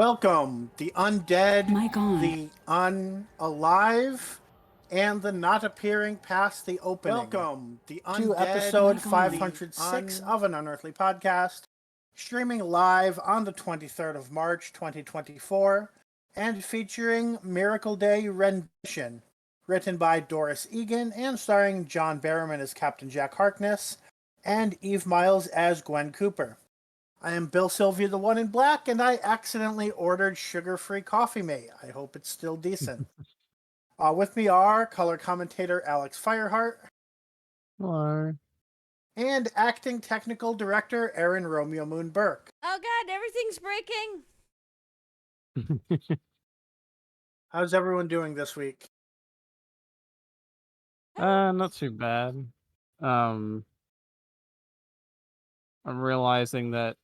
Welcome, the undead, Mic on. the unalive, and the not appearing past the opening. Welcome, the undead, to episode Mic on. 506 of an Unearthly podcast, streaming live on the 23rd of March, 2024, and featuring Miracle Day Rendition, written by Doris Egan and starring John Barrowman as Captain Jack Harkness and Eve Miles as Gwen Cooper. I am Bill Sylvia, the one in black, and I accidentally ordered sugar-free Coffee Mate. I hope it's still decent. With me are color commentator Alex Fireheart. Hello. And acting technical director Aaron Romeo Moon Burke. Oh god, everything's breaking! How's everyone doing this week? Not too bad. I'm realizing that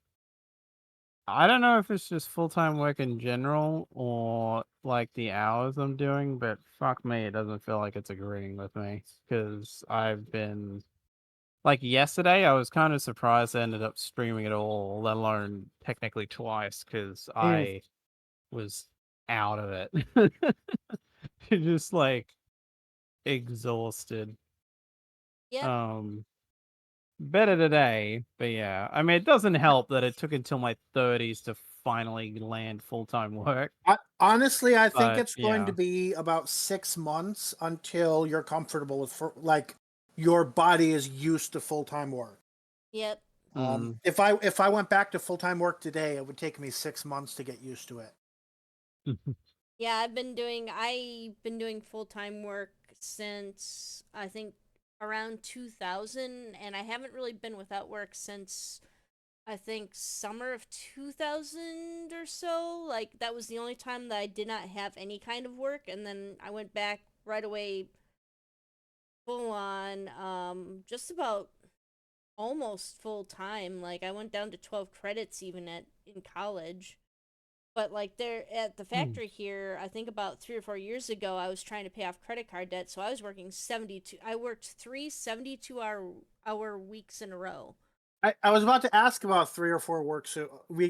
I don't know if it's just full-time work in general or like the hours I'm doing, but fuck me, it doesn't feel like it's agreeing with me because I've been like yesterday. I was kind of surprised I ended up streaming at all, let alone technically twice, because I was out of it. Just like exhausted. Yeah. Better today, but yeah. I mean, it doesn't help that it took until my 30s to finally land full-time work. Honestly, I think But, it's going to be about 6 months until you're comfortable with, your body is used to full-time work. Yep. If I went back to full-time work today, it would take me 6 months to get used to it. Yeah, I've been doing full-time work since I think around 2000, and I haven't really been without work since I think summer of 2000 or so. Like that was the only time that I did not have any kind of work, and then I went back right away full on just about almost full time. Like I went down to 12 credits even in college. But like there at the factory here, I think about 3 or 4 years ago, I was trying to pay off credit card debt, so I was working 72. I worked 3 72-hour weeks in a row. I was about to ask about 3 or 4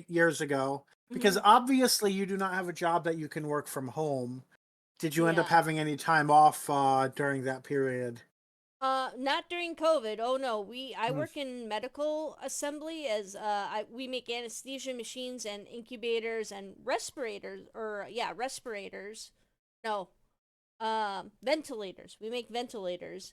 years ago, because obviously you do not have a job that you can work from home. Did you end up having any time off during that period? Not during COVID. Oh no, I work in medical assembly as we make anesthesia machines and incubators and respirators respirators. No. Ventilators. We make ventilators.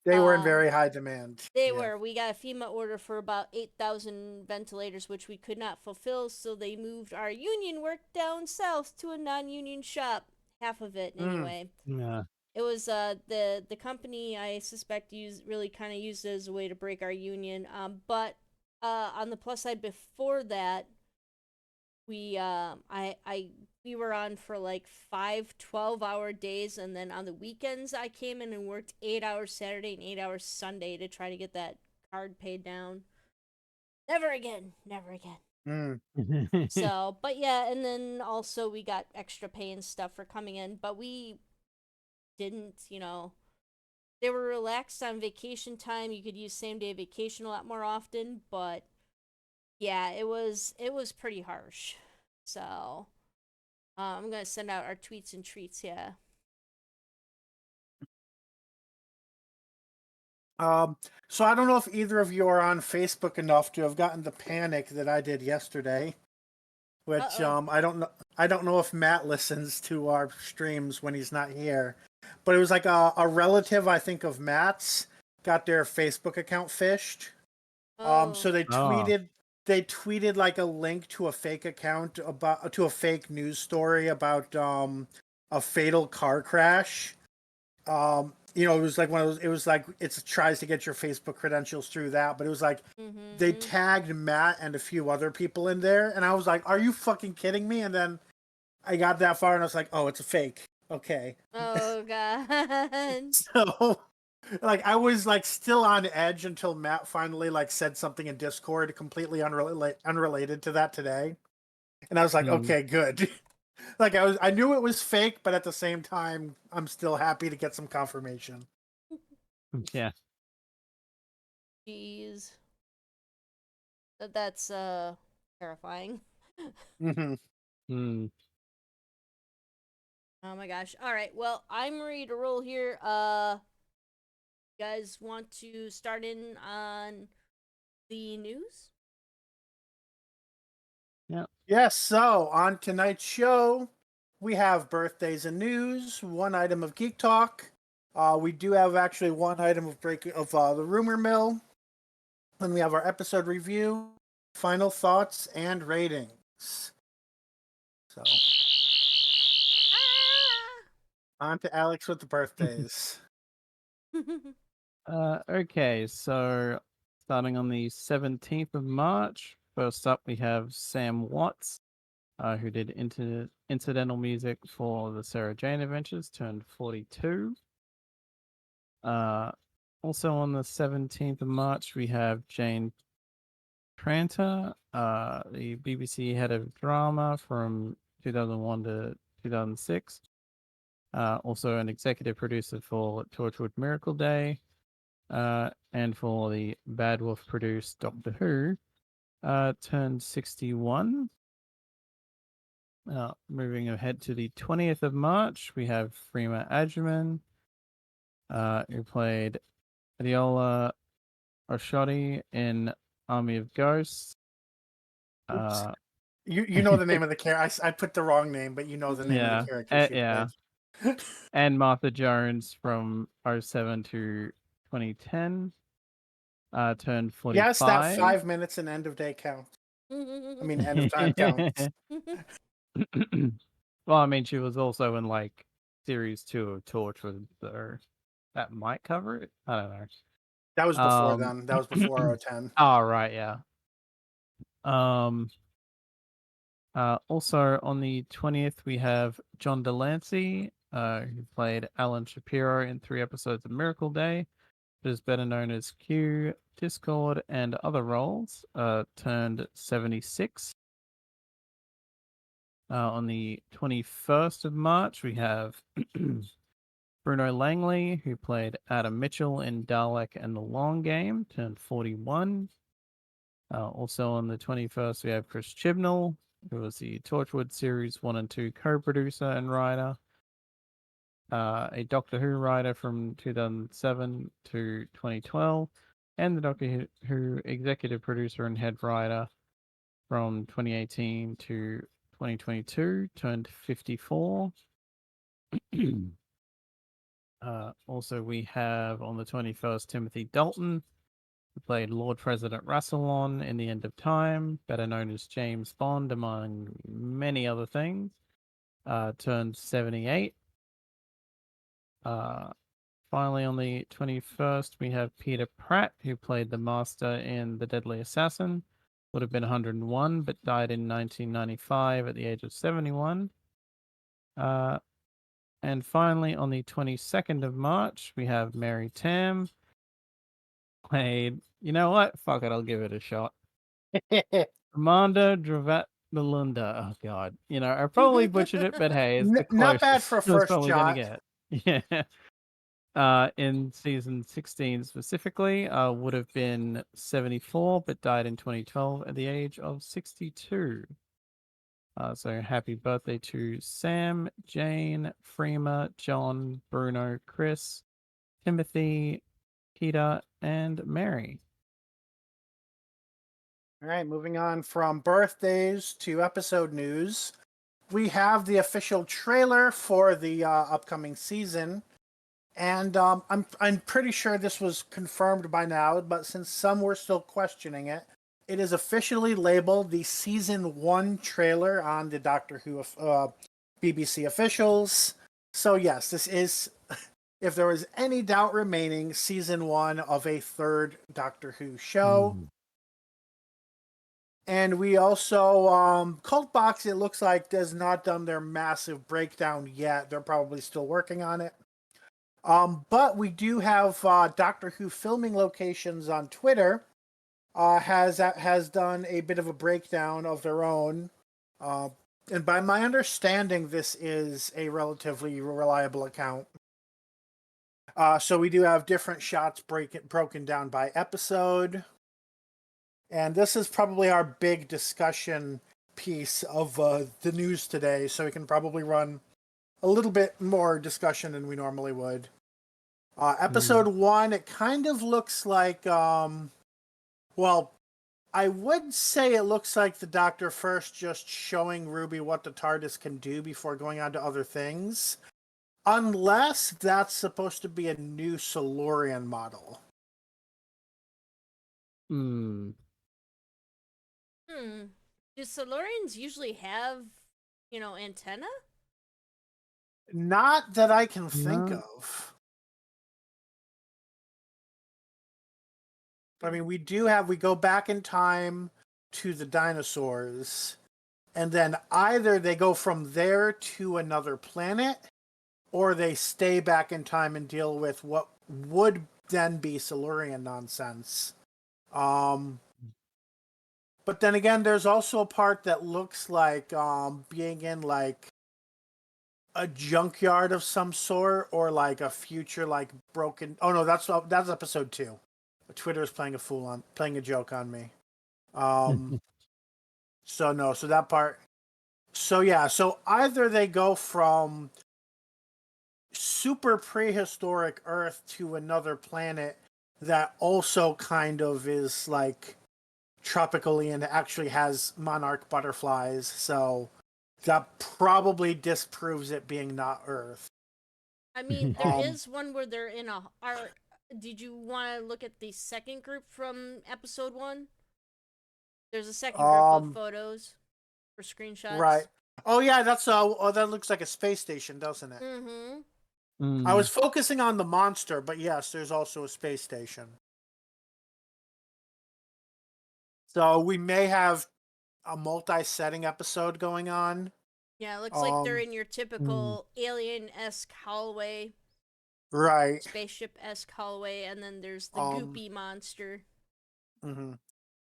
They were in very high demand. They were. We got a FEMA order for about 8,000 ventilators, which we could not fulfill, so they moved our union work down south to a non-union shop. Half of it, anyway. Yeah. It was the company I suspect really kind of used it as a way to break our union. But on the plus side, before that, we we were on for like 5 12-hour days, and then on the weekends I came in and worked 8 hours Saturday and 8 hours Sunday to try to get that card paid down. Never again. So, but yeah, and then also we got extra pay and stuff for coming in, but we didn't, they were relaxed on vacation time. You could use same day vacation a lot more often, but yeah, it was pretty harsh. So I'm gonna send out our tweets and treats. Yeah. So I don't know if either of you are on Facebook enough to have gotten the panic that I did yesterday. Which I don't know if Matt listens to our streams when he's not here. But it was like a relative, I think, of Matt's got their Facebook account phished. So they tweeted like a link to a fake account to a fake news story about a fatal car crash. It was like one of those. It was like it tries to get your Facebook credentials through that, but it was like they tagged Matt and a few other people in there, and I was like, "Are you fucking kidding me?" And then I got that far, and I was like, "Oh, it's a fake." Okay. Oh god. So, like, I was like still on edge until Matt finally like said something in Discord completely unrelated to that today, and I was like, "Okay, good." Like I knew it was fake, but at the same time, I'm still happy to get some confirmation. Yeah. Jeez. That's terrifying. Hmm. Oh my gosh. All right. Well, I'm ready to roll here. You guys want to start in on the news? Yeah. Yes, so on tonight's show, we have birthdays and news, one item of Geek Talk. We do have actually one item of the rumor mill. Then we have our episode review, final thoughts, and ratings. So on to Alex with the birthdays. Okay, so starting on the 17th of March, first up we have Sam Watts, who did incidental music for the Sarah Jane Adventures, turned 42. Also on the 17th of March, we have Jane Tranter, the BBC head of drama from 2001 to 2006. Also an executive producer for Torchwood Miracle Day, and for the Bad Wolf produced Doctor Who, turned 61. Moving ahead to the 20th of March, we have Freema Agyeman, who played Adiola Oshodi in Army of Ghosts. Oops. You know the name of the character. I put the wrong name, but you know the name of the character she yeah. played. And Martha Jones from 07 to 2010, turned 45. Yes, that 5 minutes and end of day count. I mean, end of time counts. Well, I mean, she was also in like series 2 of Torchwood, so that might cover it. I don't know. That was before then. That was before 010. Oh, right, yeah. Also on the 20th, we have John Delancey, who played Alan Shapiro in 3 episodes of Miracle Day, but is better known as Q, Discord, and other roles, turned 76. On the 21st of March, we have Bruno Langley, who played Adam Mitchell in Dalek and the Long Game, turned 41. Also on the 21st, we have Chris Chibnall, who was the Torchwood Series 1 and 2 co-producer and writer, a Doctor Who writer from 2007 to 2012, and the Doctor Who executive producer and head writer from 2018 to 2022, turned 54. Also, we have on the 21st Timothy Dalton, who played Lord President Rassilon in The End of Time, better known as James Bond, among many other things, turned 78. Finally, on the 21st, we have Peter Pratt, who played the Master in The Deadly Assassin, would have been 101, but died in 1995 at the age of 71. And finally, on the 22nd of March, we have Mary Tam, played, you know what? Fuck it, I'll give it a shot. Amanda Dravat Melinda. Oh, God. You know, I probably butchered it, but hey, it's the closest. Not bad for a it's first probably shot. Gonna get. Yeah. In season 16 specifically, would have been 74, but died in 2012 at the age of 62. So happy birthday to Sam, Jane, Freema, John, Bruno, Chris, Timothy, Peter, and Mary. All right, moving on from birthdays to episode news. We have the official trailer for the upcoming season. And I'm pretty sure this was confirmed by now, but since some were still questioning it, it is officially labeled the season 1 trailer on the Doctor Who BBC officials. So yes, this is, if there was any doubt remaining, season 1 of a third Doctor Who show. And we also, Cultbox, it looks like, has not done their massive breakdown yet. They're probably still working on it. But we do have Doctor Who filming locations on Twitter. Has done a bit of a breakdown of their own. And by my understanding, this is a relatively reliable account. So we do have different shots broken down by episode. And this is probably our big discussion piece of the news today, so we can probably run a little bit more discussion than we normally would. Episode 1, it kind of looks like, well, I would say it looks like the Doctor first just showing Ruby what the TARDIS can do before going on to other things. Unless that's supposed to be a new Silurian model. Do Silurians usually have, antenna? Not that I can think No. of. I mean, we go back in time to the dinosaurs, and then either they go from there to another planet, or they stay back in time and deal with what would then be Silurian nonsense. But then again, there's also a part that looks like being in like a junkyard of some sort, or like a future like broken. Oh no, that's episode 2. Twitter is playing a joke on me. So no, so that part. So yeah, so either they go from super prehistoric Earth to another planet that also kind of is like tropically and actually has monarch butterflies, so that probably disproves it being not Earth. I mean, there is one where they're in a. Did you want to look at the second group from episode 1? There's a second group of photos or screenshots. Right. Oh yeah, that's that looks like a space station, doesn't it? Mm-hmm. I was focusing on the monster, but yes, there's also a space station. So we may have a multi-setting episode going on. Yeah, it looks like they're in your typical alien-esque hallway. Right. Spaceship-esque hallway, and then there's the goopy monster. Mm-hmm.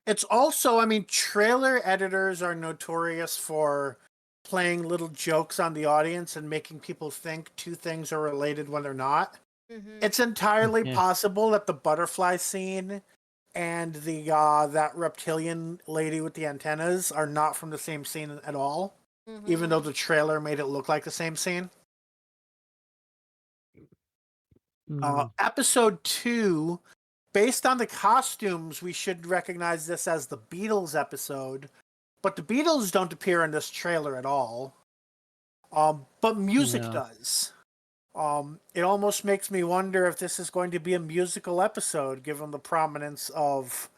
It's also, I mean, trailer editors are notorious for playing little jokes on the audience and making people think two things are related when they're not. Mm-hmm. It's entirely possible that the butterfly scene and the that reptilian lady with the antennas are not from the same scene at all, even though the trailer made it look like the same scene. Episode 2, based on the costumes, we should recognize this as the Beatles episode, but the Beatles don't appear in this trailer at all. But music does. It almost makes me wonder if this is going to be a musical episode, given the prominence of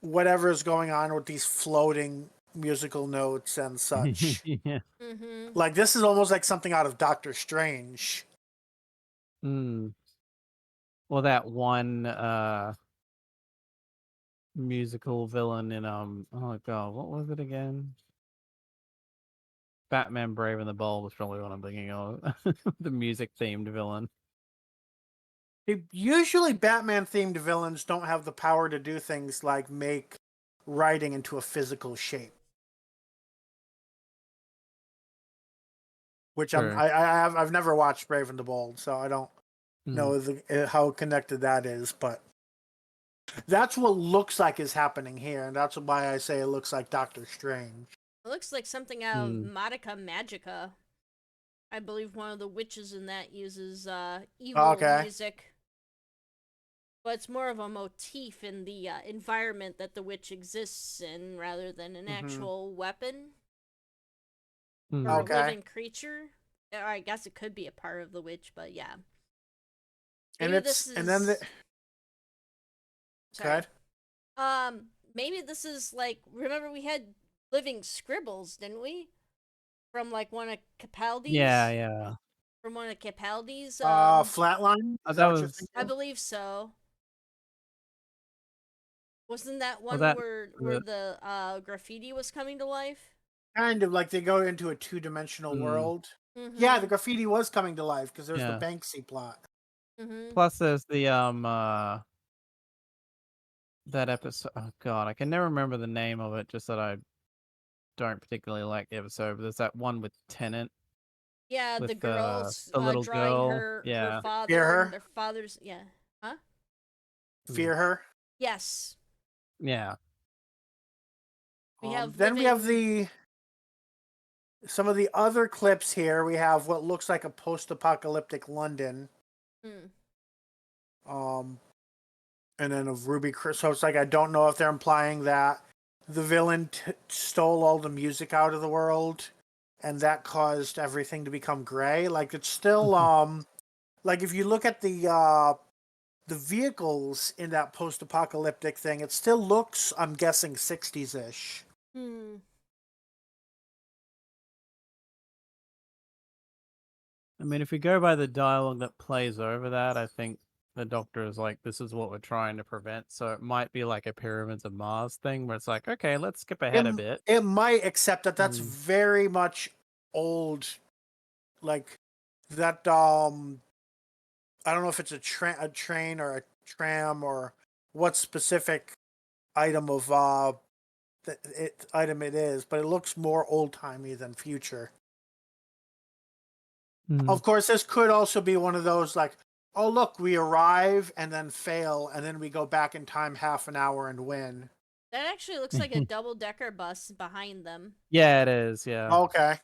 whatever is going on with these floating musical notes and such. Like, this is almost like something out of Doctor Strange. Well, that one musical villain in oh god, what was it again? Batman Brave and the Bold was probably what I'm thinking of. The music themed villain. Usually Batman themed villains don't have the power to do things like make writing into a physical shape. Which I've never watched Brave and the Bold, so I don't know how connected that is, but that's what looks like is happening here, and that's why I say it looks like Doctor Strange. It looks like something out of Madoka Magica. I believe one of the witches in that uses evil music. But it's more of a motif in the environment that the witch exists in, rather than an actual weapon or a living creature. Or I guess it could be a part of the witch, but yeah. Maybe Sorry. Maybe this is like, remember we had living scribbles, didn't we? From like one of Capaldi's. Yeah. From one of Capaldi's. Flatline. I believe so. Wasn't that one where the graffiti was coming to life? Kind of like they go into a 2-dimensional world. Yeah, the graffiti was coming to life because there's the Banksy plot. Plus, there's the that episode. Oh god, I can never remember the name of it. Just that I don't particularly like the episode. But there's that one with Tennant. Yeah, with the girls, the little drawing girl. her father, Fear her? their father's, huh? Fear her? Yes. Yeah. We have Then we have living- some of the other clips here. We have what looks like a post-apocalyptic London. And then of Ruby Chris. So it's like, I don't know if they're implying that the villain stole all the music out of the world, and that caused everything to become gray. Like, it's still like, if you look at the vehicles in that post-apocalyptic thing, it still looks, I'm guessing, 60s-ish. I mean, if we go by the dialogue that plays over that, I think the Doctor is like, this is what we're trying to prevent. So it might be like a Pyramids of Mars thing where it's like, okay, let's skip ahead a bit. It might, except that that's very much old. Like, that, I don't know if it's a train or a tram or what specific item of item it is, but it looks more old-timey than future. Of course, this could also be one of those, like, oh, look, we arrive and then fail, and then we go back in time half an hour and win. That actually looks like a double-decker bus behind them. Yeah, it is, yeah. Okay.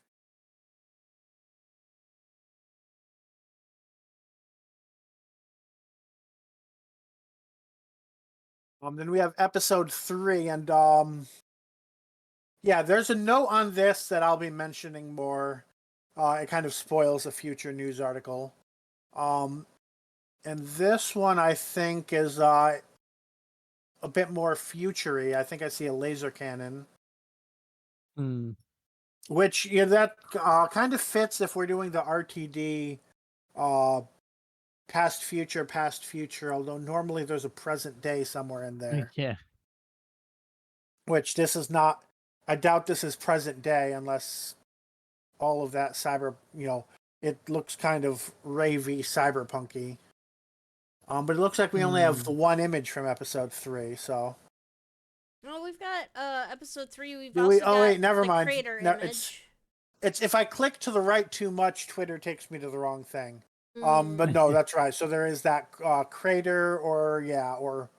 Then we have episode 3, and yeah, there's a note on this that I'll be mentioning more. It kind of spoils a future news article. And this one, I think, is a bit more future-y. I think I see a laser cannon. Which, yeah, that kind of fits if we're doing the RTD past, future, although normally there's a present day somewhere in there. Yeah. Which this is not. I doubt this is present day unless all of that it looks kind of ravey, cyberpunky. But it looks like we only have the one image from episode 3, so. Well, we've got episode 3. We've also got wait, never the mind. crater No, image. It's if I click to the right too much, Twitter takes me to the wrong thing. But no, that's right. So there is that crater, or it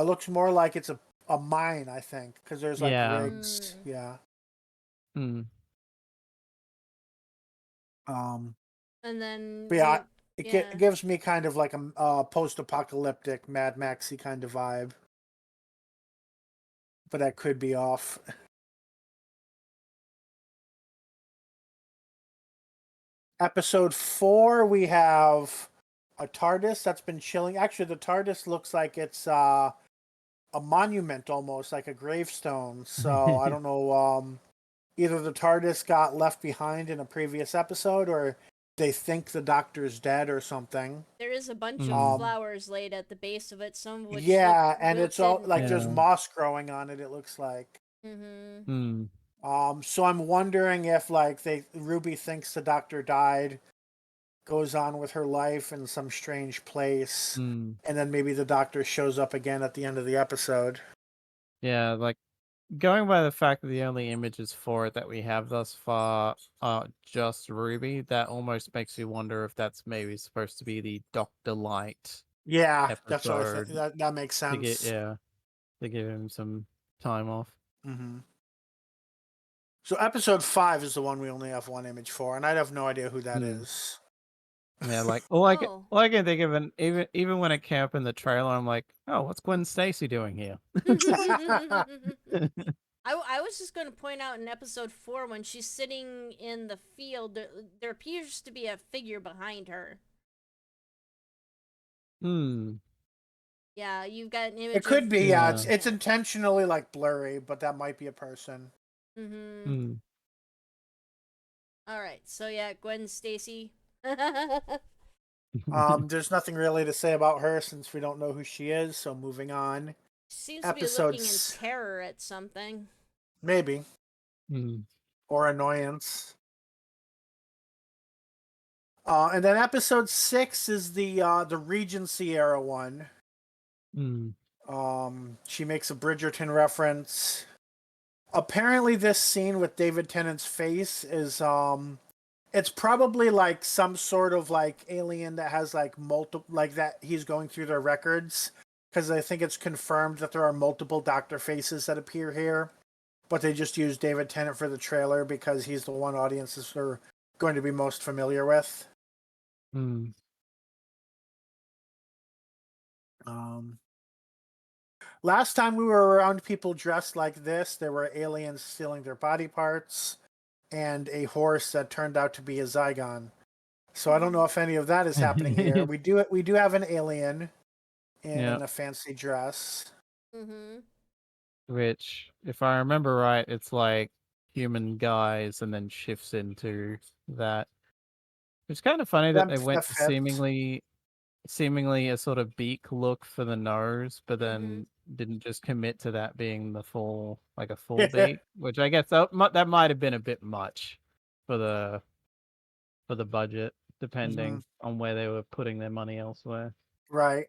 looks more like it's a mine, I think, because there's like rigs. Yeah. And then but yeah, it gives me kind of like a post-apocalyptic Mad Maxy kind of vibe, but that could be off. Episode 4, we have a TARDIS that's been chilling. Actually, the TARDIS looks like it's a monument, almost like a gravestone. So I don't know. Either the TARDIS got left behind in a previous episode, or they think the Doctor's dead or something. There is a bunch of flowers laid at the base of it, some of which and it's all like there's moss growing on it. It looks like. So I'm wondering if Ruby thinks the Doctor died, goes on with her life in some strange place, and then maybe the Doctor shows up again at the end of the episode. Yeah, like, going by the fact that the only images for it that we have thus far are just Ruby, that almost makes you wonder if that's maybe supposed to be the Dr. Light. Yeah, that's what I think. That makes sense. To give him some time off. So episode 5 is the one we only have one image for, and I have no idea who that is. Yeah, like all I can think of, even when it came up in the trailer, I'm like, oh, what's Gwen Stacy doing here? I was just going to point out in episode 4, when she's sitting in the field, there appears to be a figure behind her. Yeah, you've got an image. It could be, yeah. It's intentionally blurry, but that might be a person. All right, so yeah, Gwen Stacy. There's nothing really to say about her since we don't know who she is, so moving on. Seems to be looking in terror at something. Maybe. Or annoyance. And then episode 6 is the Regency era one. She makes a Bridgerton reference. Apparently this scene with David Tennant's face is it's probably some sort of alien that has multiple that he's going through their records, because I think it's confirmed that there are multiple Doctor faces that appear here. but they just used David Tennant for the trailer because he's the one audiences are going to be most familiar with. Last time we were around people dressed like this, there were aliens stealing their body parts and a horse that turned out to be a Zygon. So I don't know if any of that is happening here. We do have an alien in a fancy dress. Mm-hmm. Which, if I remember right, it's like human guys and then shifts into that. It's kind of funny that they went to seemingly a sort of beak look for the nose, but then didn't just commit to that being the full beak, which I guess that might have been a bit much for the budget, depending on where they were putting their money elsewhere. Right.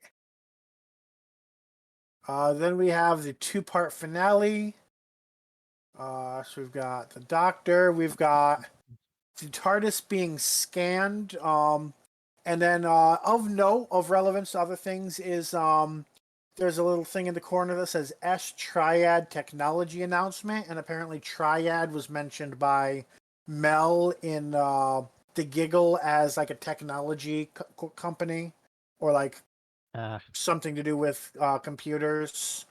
Then we have the 2-part finale. So we've got the Doctor, we've got the TARDIS being scanned, and then of note, of relevance to other things is there's a little thing in the corner that says S Triad technology announcement, and apparently Triad was mentioned by Mel in The Giggle as like a technology company, or like something to do with computers.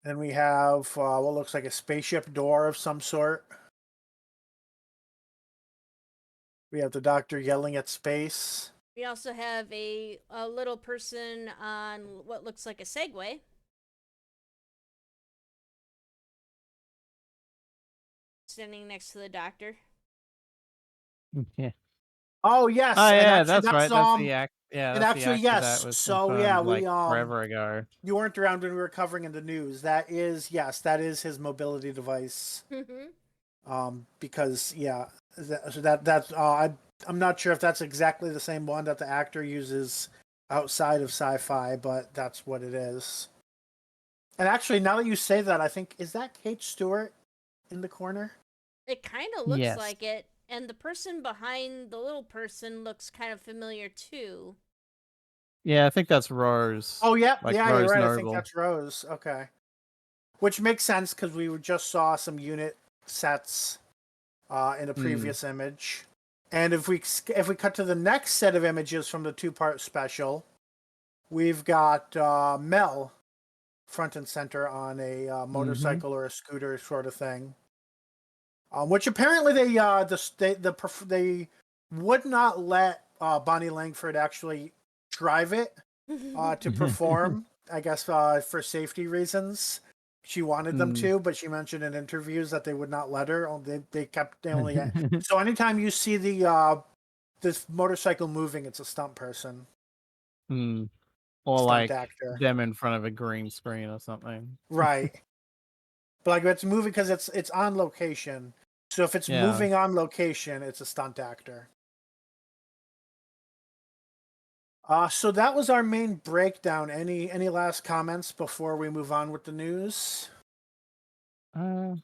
Then we have what looks like a spaceship door of some sort. We have the Doctor yelling at space. We also have a little person on what looks like a Segway. Standing next to the Doctor. Yeah. Oh yes. Oh yeah, actually, that's right. That's the act. Yeah, and that's the actually, actor yes. that was So confirmed, yeah, like we forever ago. You weren't around when we were covering in the news. That is that is his mobility device. Because that's I'm not sure if that's exactly the same one that the actor uses outside of sci-fi, but that's what it is. And actually, now that you say that, I think, is that Kate Stewart in the corner? It kind of looks like it, and the person behind the little person looks kind of familiar too. Yeah, I think that's Rose. Oh yeah, like yeah, Rose you're right. Noble. I think that's Rose. Okay, which makes sense because we just saw some unit sets in a previous image. And if we cut to the next set of images from the 2-part special, we've got Mel front and center on a motorcycle or a scooter sort of thing, which apparently they would not let Bonnie Langford actually drive it to perform. I guess for safety reasons. She wanted them to, but she mentioned in interviews that they would not let her. They only. So anytime you see this motorcycle moving, it's a stunt person. Or stunt like actor. them in front of a green screen or something. Right. But like it's moving because it's on location. So if it's moving on location, it's a stunt actor. So that was our main breakdown. Any last comments before we move on with the news? Not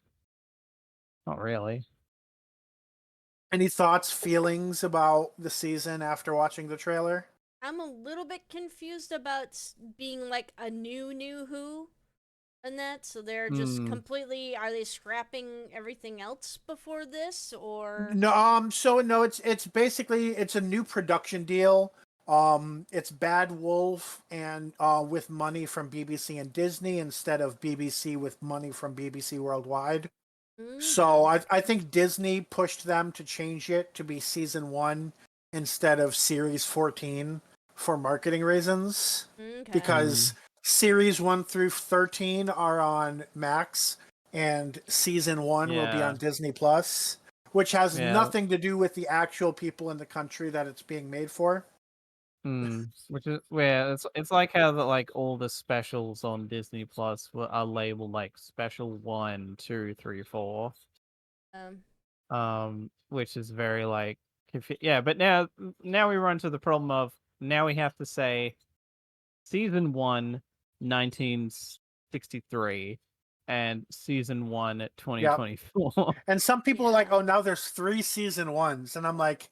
really. Any thoughts, feelings about the season after watching the trailer? I'm a little bit confused about being like a new Who and that, so they're just completely, are they scrapping everything else before this, or no? So no, it's basically it's a new production deal. It's Bad Wolf and with money from BBC and Disney instead of BBC with money from BBC Worldwide. So I think Disney pushed them to change it to be season 1 instead of series 14 for marketing reasons. Because series 1 through 13 are on Max and season 1 will be on Disney Plus, which has nothing to do with the actual people in the country that it's being made for. Which is it's like how all the specials on Disney Plus are labeled like special 1, 2, 3, 4. Which is very but now we run to the problem of now we have to say season 1 1963 and season 1 2024. And some people are like, oh, now there's 3 season 1s, and I'm like,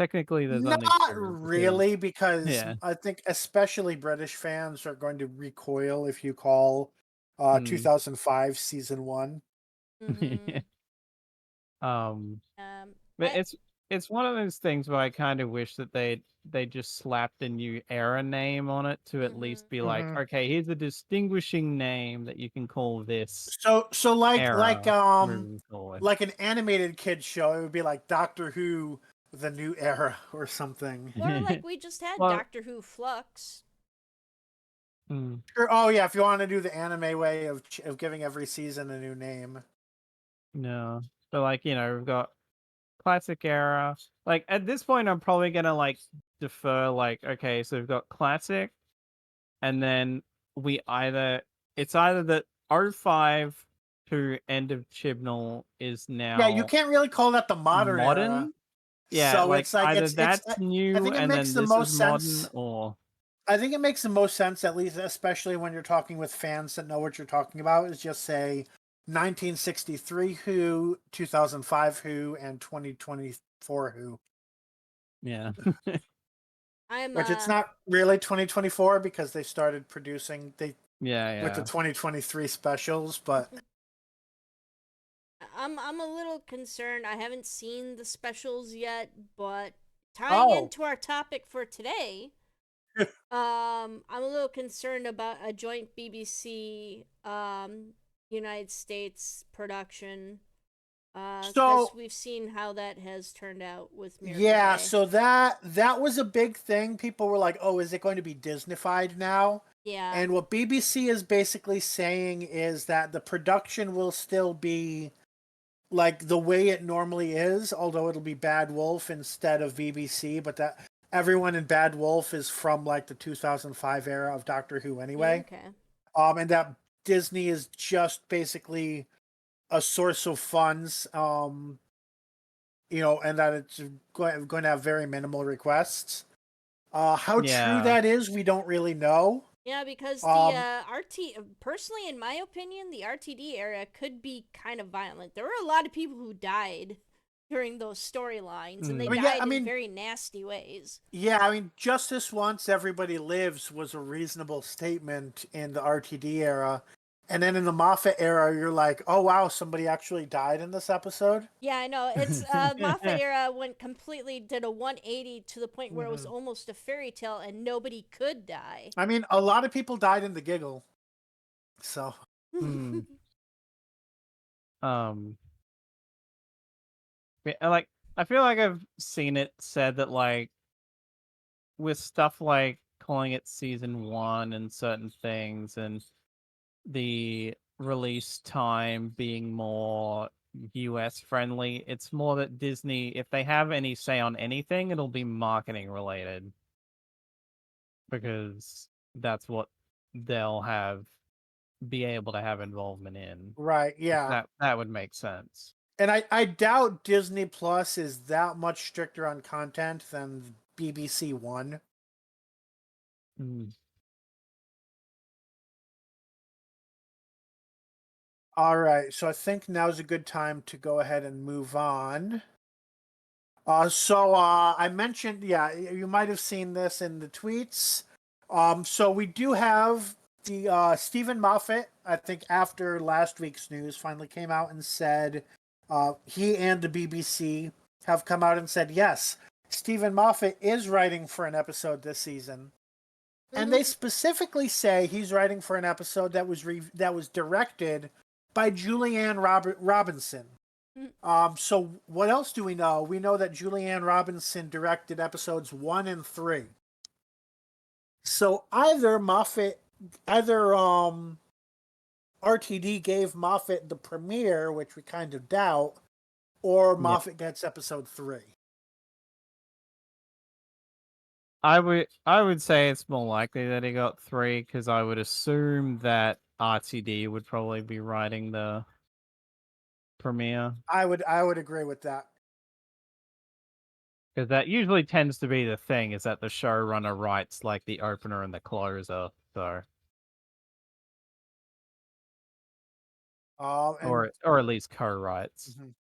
technically there's Not only 2 really, because yeah. I think especially British fans are going to recoil if you call 2005 season 1. Mhm. Um, Um, but I it's one of those things where I kind of wish that they just slapped a new era name on it to at Mhm. least be like, Mhm. okay, here's a distinguishing name that you can call this So era moving forward. like an animated kids show, it would be like Doctor Who: The New Era or something. or like we just had Well, Doctor Who Flux. mm, Oh yeah, if you want to do the anime way of giving every season a new name. no, but like we've got classic era. Like at this point, I'm probably gonna like defer. Like okay, so we've got classic, and then it's either that '05 to end of Chibnall is Yeah, you now can't really call that the modern era. modern. Yeah, So like it's like either it's that's I new think it and makes then the this is most modern, sense. or I think it makes the most sense, at least, especially when you're talking with fans that know what you're talking about, is just say 1963 Who, 2005 Who, and 2024 Who. yeah, I'm Which it's not really 2024 because they started producing with the yeah. 2023 specials, but I'm a little concerned. I haven't seen the specials yet, but tying oh, into our topic for today, I'm a little concerned about a joint BBC United States production because so we've seen how that has turned out with Miracle yeah, Bay. so that was a big thing. People were like, "Oh, is it going to be Disneyfied now?" Yeah. And what BBC is basically saying is that the production will still be like the way it normally is, although it'll be Bad Wolf instead of BBC, but that everyone in Bad Wolf is from like the 2005 era of Doctor Who anyway. Okay. And that Disney is just basically a source of funds, and that it's going to have very minimal requests. How true Yeah. that is, we don't really know. Yeah, because the Um, personally, in my opinion, the RTD era could be kind of violent. There were a lot of people who died during those storylines, and they I mean, yeah, I died in mean, very nasty ways. yeah, I mean, Justice Once Everybody Lives was a reasonable statement in the RTD era. And then in the Moffat era, you're like, oh, wow, somebody actually died in this episode? Yeah, I know. It's Moffat era went completely did a 180 to the point where it was Hmm. almost a fairy tale and nobody could die. I mean, a lot of people died in the giggle. So, Hmm. Um. Like I feel like I've seen it said that like with stuff like calling it season 1 and certain things and the release time being more US friendly, it's more that Disney, if they have any say on anything, it'll be marketing related because that's what they'll be able to have involvement in. right, yeah. That would make sense. And I doubt Disney Plus is that much stricter on content than BBC One. Mm. All right, so I think now's a good time to go ahead and move on. I mentioned, yeah, you might have seen this in the tweets. So we do have the Stephen Moffat. I think after last week's news, finally came out and said he and the BBC have come out and said yes, Stephen Moffat is writing for an episode this season, and they specifically say he's writing for an episode that was directed by Julianne Robinson. So what else do we know? We know that Julianne Robinson directed episodes 1 and 3. So either RTD gave Moffat the premiere, which we kind of doubt, or Yeah. Moffat gets episode 3. I would say it's more likely that he got 3 because I would assume that RTD would probably be writing the premiere I would agree with that. because that usually tends to be the thing is that the showrunner writes like the opener and the closer, so And or at least co-writes. mhm.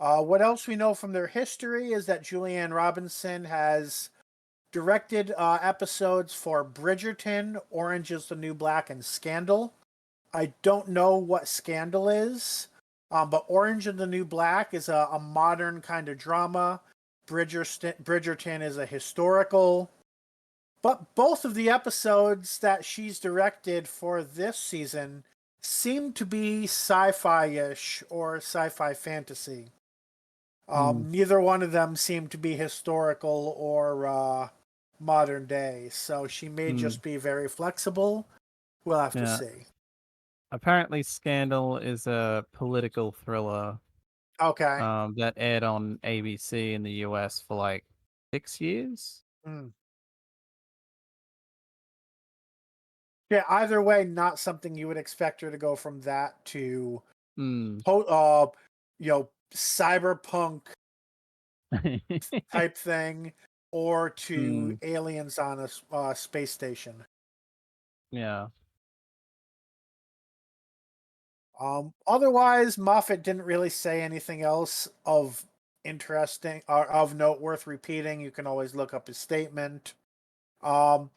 What else we know from their history is that Julianne Robinson has directed episodes for Bridgerton, Orange is the New Black, and Scandal. I don't know what Scandal is, but Orange is the New Black is a modern kind of drama. Bridgerton is a historical. But both of the episodes that she's directed for this season seem to be sci-fi-ish or sci-fi fantasy. Neither one of them seem to be historical or modern day, so she may just be very flexible. We'll have to see. Apparently, Scandal is a political thriller Okay. that aired on ABC in the US for like 6 years. Yeah, either way, not something you would expect her to go from that to, cyberpunk type thing, or to aliens on a space station. Yeah. Otherwise, Moffat didn't really say anything else of interesting or of note worth repeating. You can always look up his statement. Our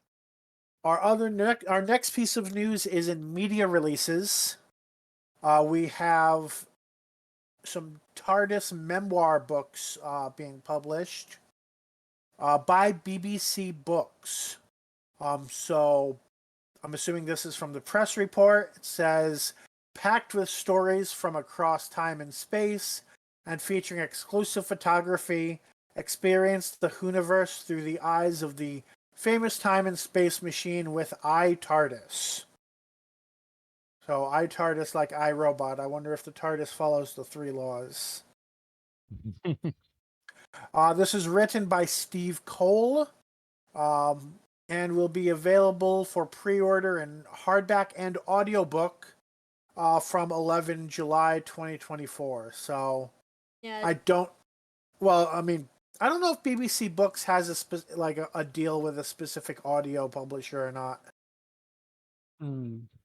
next piece of news is in media releases. We have some TARDIS memoir books being published by BBC Books. So I'm assuming this is from the press report. It says, packed with stories from across time and space and featuring exclusive photography, experience the Hooniverse through the eyes of the famous time and space machine with iTARDIS. So iTARDIS like iRobot. I wonder if the TARDIS follows the 3 laws. This is written by Steve Cole. And will be available for pre-order in hardback and audiobook from 11 July 2024. So Yeah. I don't know if BBC Books has a deal with a specific audio publisher or not.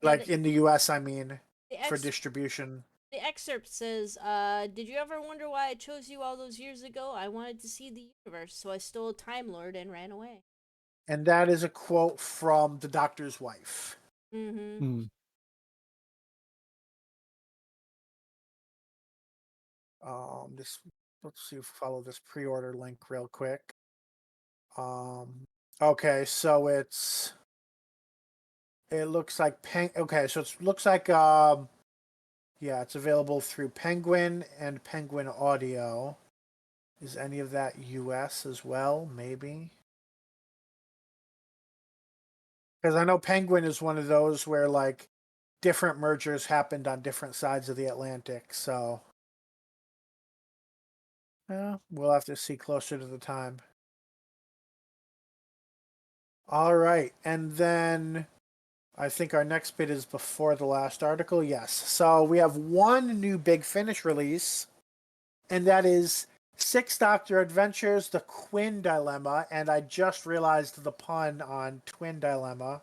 Like in the US, I mean, for distribution. The excerpt says, did you ever wonder why I chose you all those years ago? I wanted to see the universe, so I stole a Time Lord and ran away. And that is a quote from the Doctor's wife. Let's see, follow this pre-order link real quick. Okay, so it looks like it's available through Penguin and Penguin Audio. Is any of that US as well? Maybe. Because I know Penguin is one of those where like different mergers happened on different sides of the Atlantic, so we'll have to see closer to the time. All right, and then I think our next bit is before the last article. Yes, so we have one new Big Finish release, and that is Sixth Doctor Adventures: The Quinn Dilemma, and I just realized the pun on Twin Dilemma.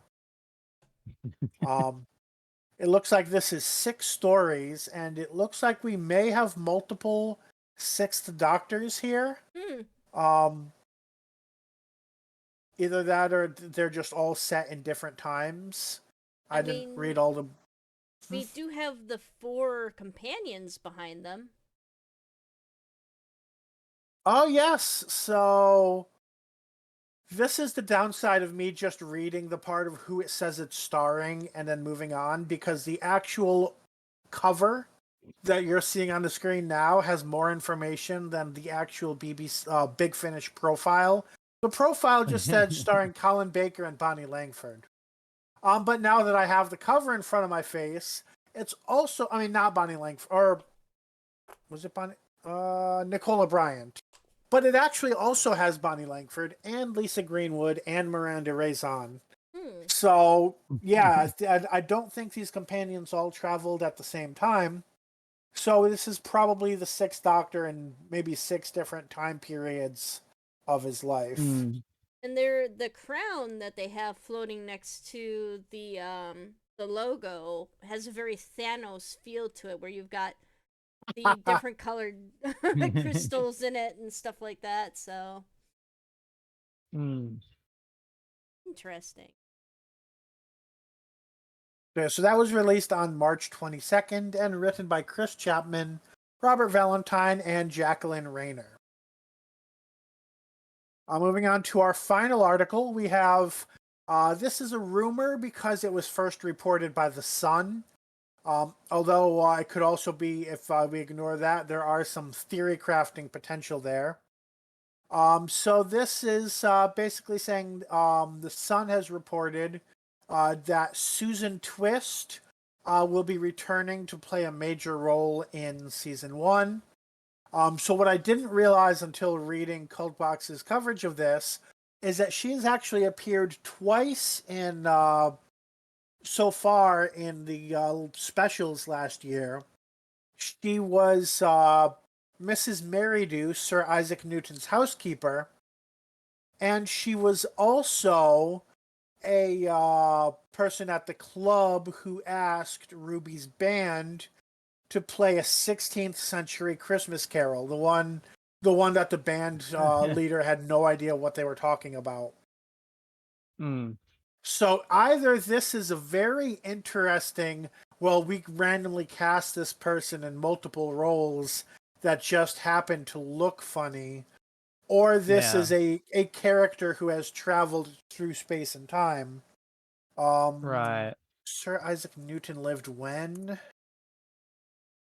It looks like this is 6 stories, and it looks like we may have multiple Sixth Doctors here. Either that or they're just all set in different times. I didn't read all the... We do have the 4 companions behind them. Oh, yes. So this is the downside of me just reading the part of who it says it's starring and then moving on, because the actual cover that you're seeing on the screen now has more information than the actual BBC Big Finish profile. The profile just said starring Colin Baker and Bonnie Langford. But now that I have the cover in front of my face, it's also, not Bonnie Langford, or was it Bonnie? Nicola Bryant. But it actually also has Bonnie Langford and Lisa Greenwood and Miranda Raison. So, yeah, I don't think these companions all traveled at the same time. So this is probably the 6th Doctor in maybe 6 different time periods of his life. And the crown that they have floating next to the logo has a very Thanos feel to it, where you've got the different colored crystals in it and stuff like that. So Hmm. interesting. Yeah, so that was released on March 22nd and written by Chris Chapman, Robert Valentine, and Jacqueline Rayner. Moving on to our final article, we have this is a rumor because it was first reported by The Sun. Although it could also be, if we ignore that, there are some theory crafting potential there. So this is basically saying The Sun has reported that Susan Twist will be returning to play a major role in season 1. So what I didn't realize until reading Cultbox's coverage of this is that she has actually appeared twice in so far in the specials last year. She was Mrs. Merrydew, Sir Isaac Newton's housekeeper, and she was also a person at the club who asked Ruby's band to play a 16th century Christmas carol, the one that the band leader had no idea what they were talking about. Hmm. So either this is a very interesting, well, we randomly cast this person in multiple roles that just happen to look funny, or this Yeah. is a character who has traveled through space and time. Right. Sir Isaac Newton lived when?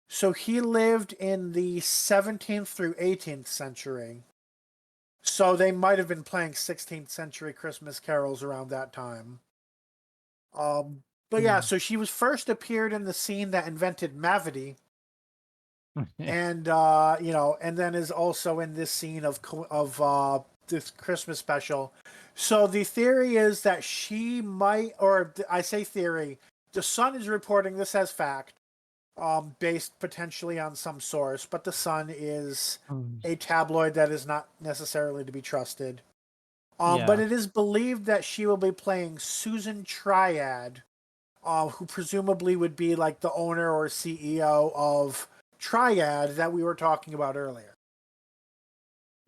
So he lived in the 17th through 18th century. So they might have been playing 16th century Christmas carols around that time. But yeah, so she was first appeared in the scene that invented Mavity, and and then is also in this scene of this Christmas special. So the theory is that she might, or I say theory, the Sun is reporting this as fact, based potentially on some source, but the Sun is a tabloid that is not necessarily to be trusted. But Yeah. it is believed that she will be playing Susan Triad, who presumably would be like the owner or CEO of Triad that we were talking about earlier.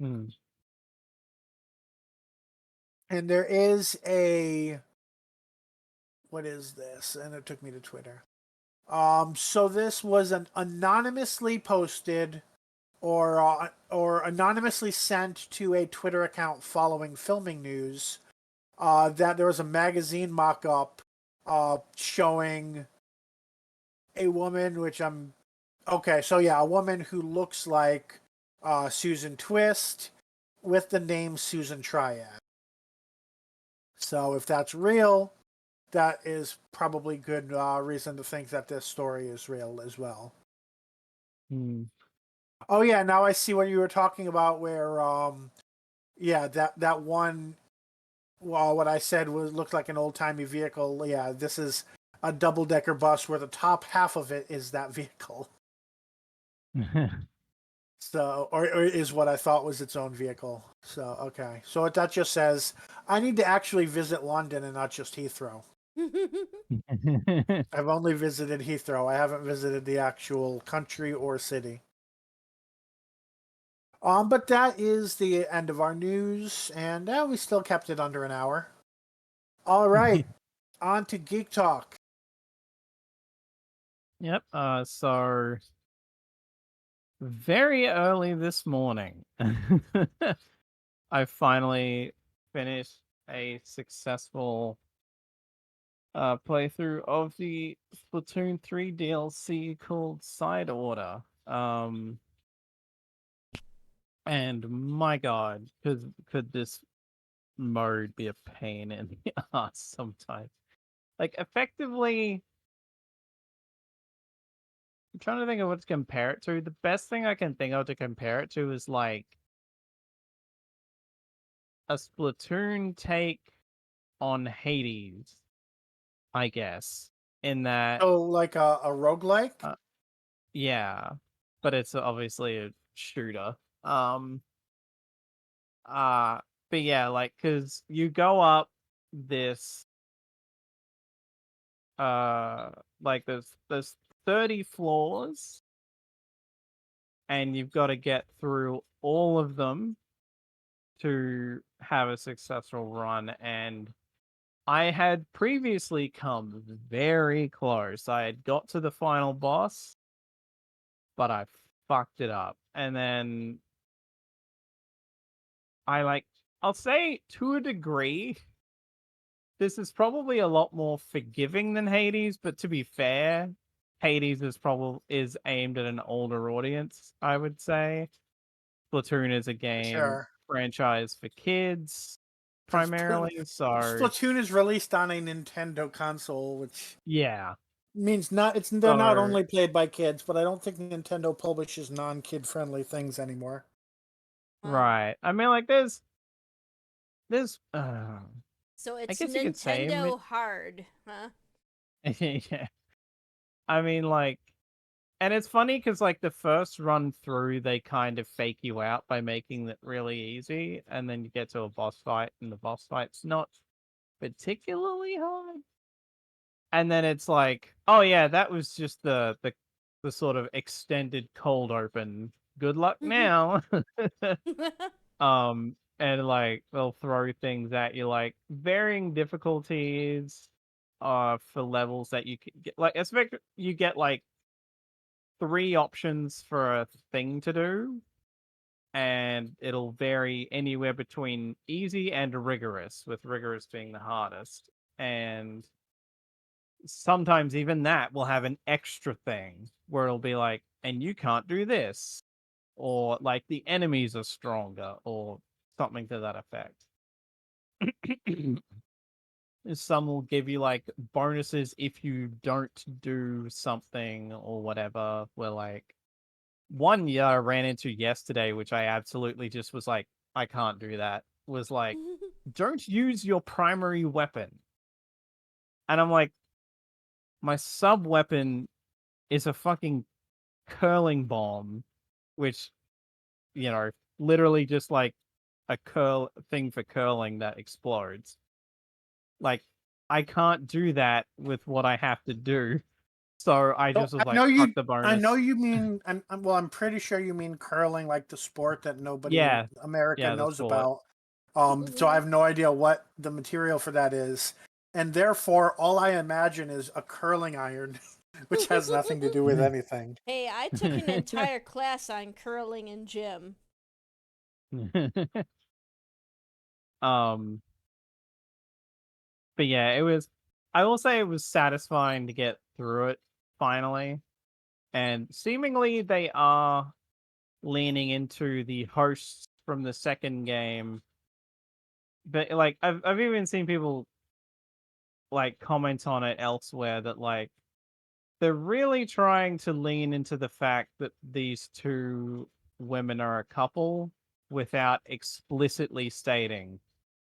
Hmm. And there is a, what is this? And it took me to Twitter. So this was an anonymously posted or anonymously sent to a Twitter account following filming news that there was a magazine mock-up showing a woman, which I'm okay. So yeah, a woman who looks like Susan Twist with the name Susan Triad. So if that's real, that is probably good reason to think that this story is real as well. Hmm. Oh yeah, now I see what you were talking about. Where yeah, that one. Well, what I said was looked like an old timey vehicle. Yeah, this is a double decker bus where the top half of it is that vehicle. So, or is what I thought was its own vehicle. So, okay. So that just says I need to actually visit London and not just Heathrow. I've only visited Heathrow. I haven't visited the actual country or city. But that is the end of our news, and we still kept it under an hour. All right, on to Geek Talk. Yep. So very early this morning, I finally finished a successful playthrough of the Splatoon 3 DLC called Side Order. And my God, could this mode be a pain in the ass sometimes? Like, effectively, I'm trying to think of what to compare it to. The best thing I can think of to compare it to is like a Splatoon take on Hades, I guess. In that, So, like a roguelike? uh, yeah, but it's obviously a shooter. Um, uh, but yeah, like, cause you go up this, uh, like there's 30 floors, and you've got to get through all of them to have a successful run. And I had previously come very close. I had got to the final boss, but I fucked it up. And then I'll say to a degree, this is probably a lot more forgiving than Hades, but to be fair, Hades is aimed at an older audience, I would say. Splatoon is a game Sure. franchise for kids 'Cause primarily, so Splatoon is released on a Nintendo console, which yeah. means they're not So only played by kids, but I don't think Nintendo publishes non-kid friendly things anymore. Wow. right. I mean, like there's So I it's guess you could say Nintendo hard, huh? yeah. I mean, like, and it's funny because like the first run through, they kind of fake you out by making it really easy, and then you get to a boss fight, and the boss fight's not particularly hard. And then it's like, oh yeah, that was just the sort of extended cold open. Good luck now. And like they'll throw things at you like varying difficulties for levels that you can get. Like expect you get like 3 options for a thing to do, and it'll vary anywhere between easy and rigorous, with rigorous being the hardest. And sometimes even that will have an extra thing where it'll be like, and you can't do this, or like the enemies are stronger, or something to that effect. Some will give you like bonuses if you don't do something or whatever. Where like one year I ran into yesterday, which I absolutely just was like, I can't do that, was like, don't use your primary weapon. And I'm like, my sub weapon is a fucking curling bomb, which, literally just like a curl thing for curling that explodes. Like, I can't do that with what I have to do. So I So just was like, fuck the I know bonus. you mean, I'm pretty sure you mean curling, like the sport that nobody in Yeah, America the knows sport. about. So I have no idea what the material for that is, and therefore all I imagine is a curling iron, which has nothing to do with anything. Hey, I took an entire class on curling in gym. um, but yeah, I will say it was satisfying to get through it finally. And seemingly they are leaning into the hosts from the second game. But like I've even seen people like comment on it elsewhere that like they're really trying to lean into the fact that these two women are a couple without explicitly stating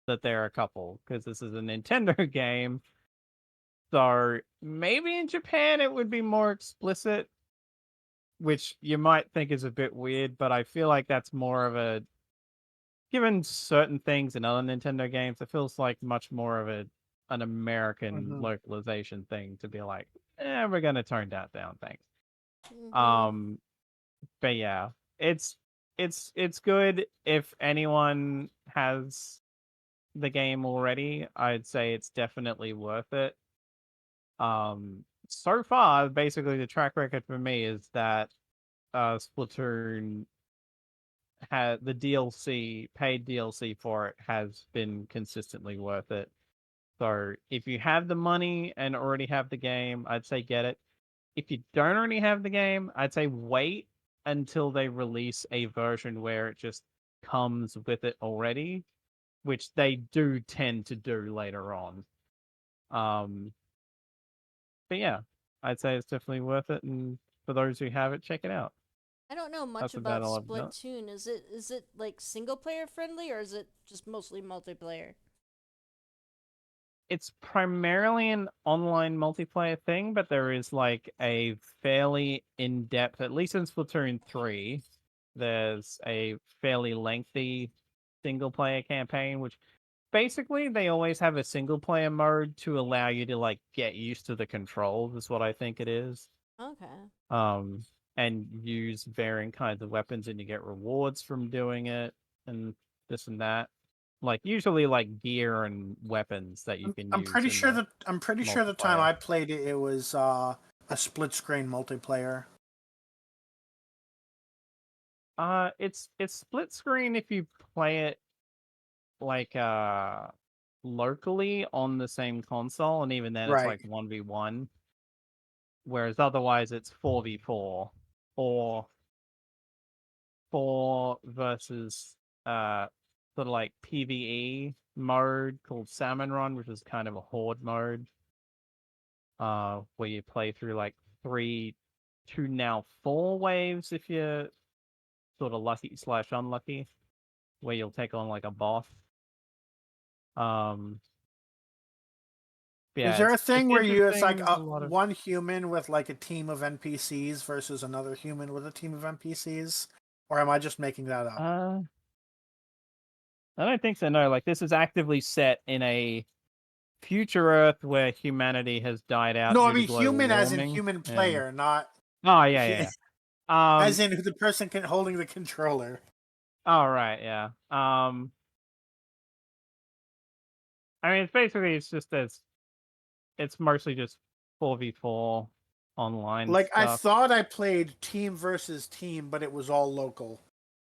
that they're a couple, because this is a Nintendo game. So maybe in Japan it would be more explicit, which you might think is a bit weird, but I feel like that's more of a, given certain things in other Nintendo games, it feels like much more of an American Mhm. localization thing to be like, we're gonna tone that down, thanks. Mm-hmm. Um, but yeah, it's it's good. If anyone has the game already, I'd say it's definitely worth it. So far, basically the track record for me is that Splatoon had the DLC, paid DLC for it, has been consistently worth it. So if you have the money and already have the game, I'd say get it. If you don't already have the game, I'd say wait until they release a version where it just comes with it already, which they do tend to do later on. Um, but yeah, I'd say it's definitely worth it, and for those who have it, check it out. I don't know much That's about about all I've got. Splatoon. Is it like single player friendly or is it just mostly multiplayer? It's primarily an online multiplayer thing, but there is like a fairly in-depth, at least in Splatoon 3, there's a fairly lengthy single player campaign, which basically they always have a single player mode to allow you to like get used to the controls, is what I think it is. Okay. Um and use varying kinds of weapons, and you get rewards from doing it, and this and that. Like usually, like gear and weapons that you can I'm use. pretty sure that the time multiplayer. I played it, it was a split screen multiplayer. It's split screen if you play it like locally on the same console, and even then it's Right. like 1v1. Whereas otherwise it's 4v4 or 4 versus sort of like PvE mode called Salmon Run, which is kind of a horde mode. Where you play through like 2 now 4 waves if you're sort of lucky/unlucky, where you'll take on like a boss. Yeah, Is there a it's thing where it's interesting. like There's a lot of one human with like a team of NPCs versus another human with a team of NPCs? Or am I just making that up? I don't think so. No, like this is actively set in a future Earth where humanity has died out No, I due to mean global human as in warming. human And player, not oh yeah. as in the person holding the controller. Oh right, yeah. I mean, it's mostly just 4v4 online Like I stuff. thought I played team versus team, but it was all local,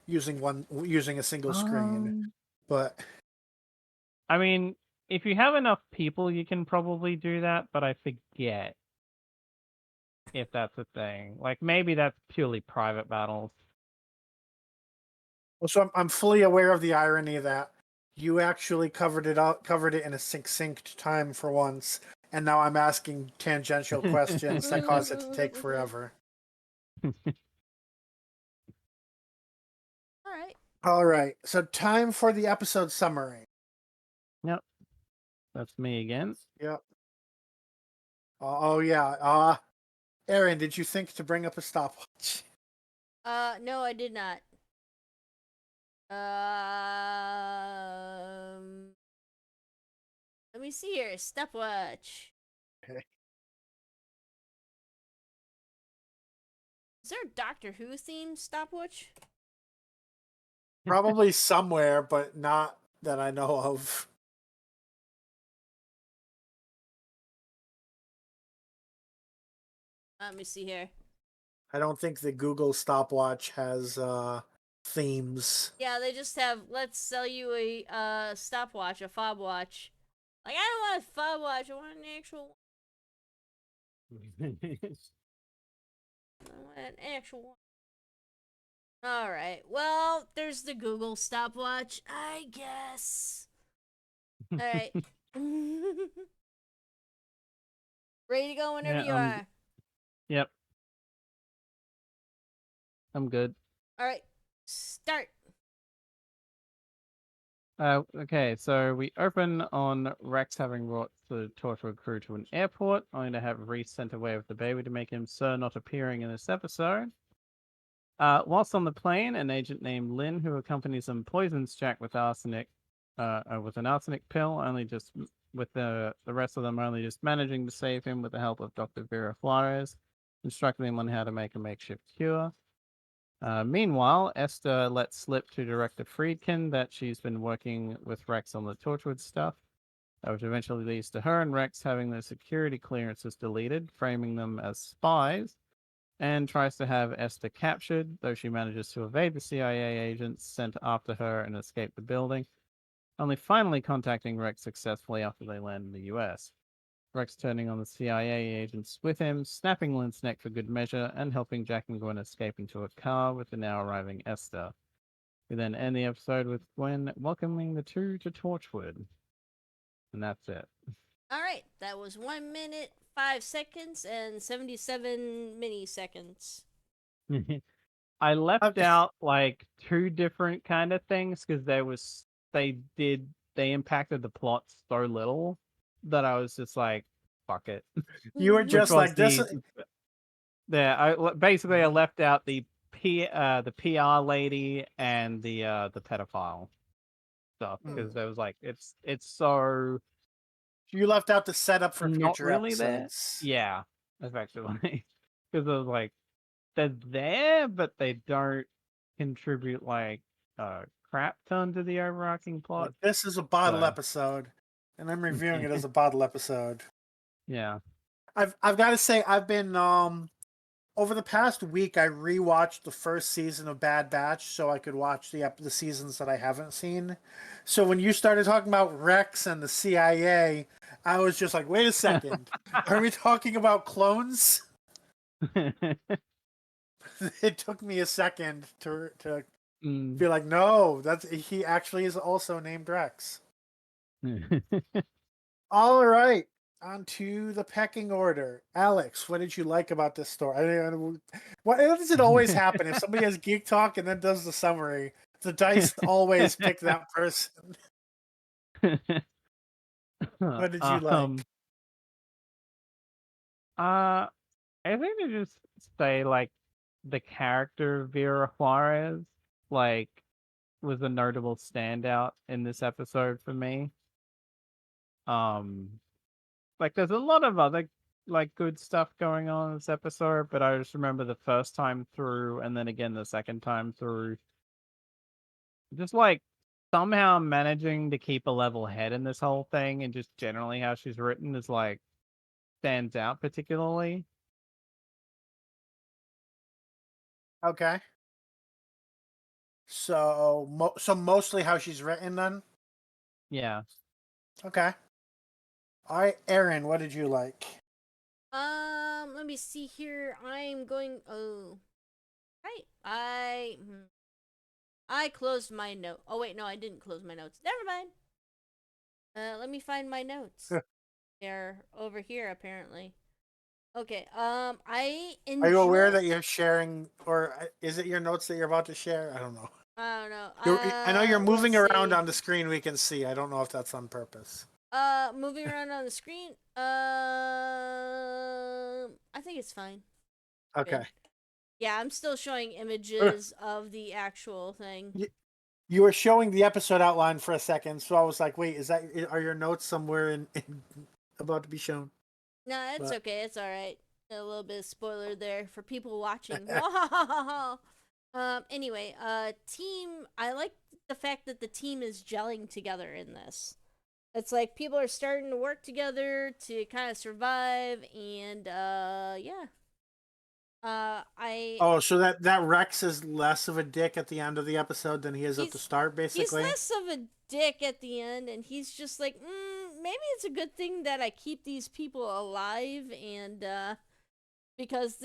using a single screen. But I mean, if you have enough people, you can probably do that, but I forget if that's a thing. Like maybe that's purely private battles. so I'm fully aware of the irony that you actually covered it in a succinct time for once, and now I'm asking tangential questions that cause it to take forever. All right, so time for the episode summary. Yep, that's me again. Yep. Oh yeah. Aaron, did you think to bring up a stopwatch? No, I did not. Let me see here. Stopwatch. Okay. Is there a Doctor Who themed stopwatch? Probably somewhere, but not that I know of. Let me see here. I don't think the Google stopwatch has themes. Yeah, they just have, let's sell you a stopwatch, a fob watch. Like, I don't want a fob watch, I want an actual one. I want an actual one. Alright, well, there's the Google stopwatch, I guess. Alright. Ready to go whenever you are. Yep. I'm good. Alright, start. Okay, so we open on Rex having brought the Torchwood crew to an airport, only to have Reese sent away with the baby to make him Sir not appearing in this episode. Whilst on the plane, an agent named Lynn, who accompanies them, poisons Jack with arsenic, with an arsenic pill, only just with the rest of them only just managing to save him with the help of Dr. Vera Flores, instructing him on how to make a makeshift cure. Meanwhile, Esther lets slip to Director Friedkin that she's been working with Rex on the Torchwood stuff, which eventually leads to her and Rex having their security clearances deleted, framing them as spies, and tries to have Esther captured, though she manages to evade the CIA agents sent after her and escape the building, only finally contacting Rex successfully after they land in the US. Rex turning on the CIA agents with him, snapping Lynn's neck for good measure, and helping Jack and Gwen escape into a car with the now arriving Esther. We then end the episode with Gwen welcoming the two to Torchwood. And that's it. Alright, that was 1 minute, 5 seconds, and 77 milliseconds. I left out like 2 different kind of things because they impacted the plot so little that I was just like, fuck it. You were just like this. Yeah, I left out the PR lady and the pedophile stuff because there was like it's so You left out the setup for not future really there. episodes. Yeah, effectively, because I was like, they're there, but they don't contribute like a crap ton to the overarching plot. Like, this is a bottle So- episode, and I'm reviewing it as a bottle episode. Yeah. I've got to say, I've been over the past week, I rewatched the first season of Bad Batch so I could watch the seasons that I haven't seen. So when you started talking about Rex and the CIA, I was just like, wait a second, are we talking about clones? It took me a second to be like, no, he actually is also named Rex. All right, on to the pecking order. Alex, what did you like about this story? What does it always happen if somebody has geek talk and then does the summary? The dice always pick that person. What did you like? I think to just say like the character of Vera Juarez like was a notable standout in this episode for me. Like there's a lot of other like good stuff going on in this episode, but I just remember the first time through and then again the second time through just like somehow managing to keep a level head in this whole thing and just generally how she's written is like stands out particularly. Okay. So mostly how she's written then? Yeah. Okay. All right, Aaron, what did you like? Let me see here. I'm going. Oh, I closed my note. Oh wait, no, I didn't close my notes. Never mind. Let me find my notes. They're over here apparently. Okay. I enjoy. Are you aware that you're sharing, or is it your notes that you're about to share? I don't know. I don't know. I know you're moving let's around see. on the screen. We can see. I don't know if that's on purpose. Moving around on the screen. I think it's fine. Okay. Good. Yeah, I'm still showing images of the actual thing. You were showing the episode outline for a second, so I was like, "Wait, are your notes somewhere in about to be shown?" No, it's But- okay. It's all right. A little bit of spoiler there for people watching. Anyway, team. I like the fact that the team is gelling together in this. It's like people are starting to work together to kind of survive, and yeah. Oh, so that Rex is less of a dick at the end of the episode than he is at the start, basically. He's less of a dick at the end, and he's just like, maybe it's a good thing that I keep these people alive, and because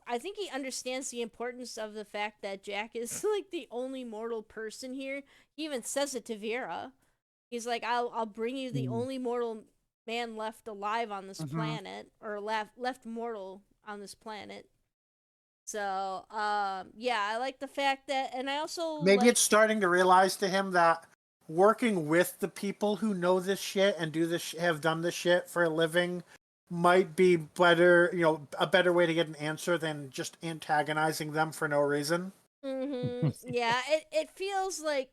I think he understands the importance of the fact that Jack is like the only mortal person here. He even says it to Vera. He's like, I'll bring you the only mortal man left alive on this planet, or left mortal on this planet. So, yeah, I like the fact that, and I also Maybe it's starting to realize to him that working with the people who know this shit and have done this shit for a living might be better, a better way to get an answer than just antagonizing them for no reason. Yeah, it feels like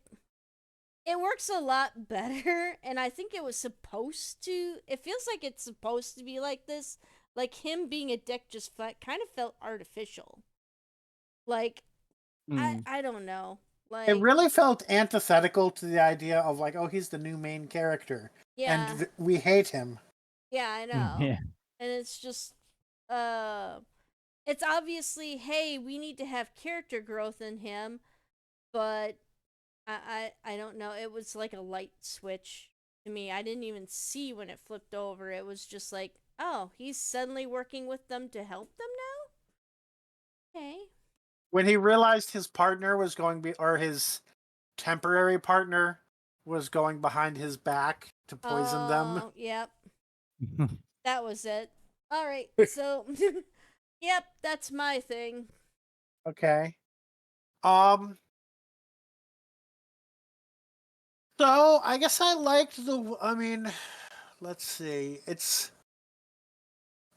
it works a lot better, and I think it was supposed to. It feels like it's supposed to be like this. Like him being a dick just kind of felt artificial. Like, I don't know. Like, It really felt antithetical to the idea of like, oh, he's the new main character, yeah, and we hate him. yeah, I know. Yeah. And it's just, it's obviously, hey, we need to have character growth in him, but I don't know. It was like a light switch to me. I didn't even see when it flipped over. It was just like, oh, he's suddenly working with them to help them now? Okay. When he realized his partner was or his temporary partner was going behind his back to poison them. Yep. That was it. All right. So, yep, that's my thing. Okay. So I guess I liked let's see.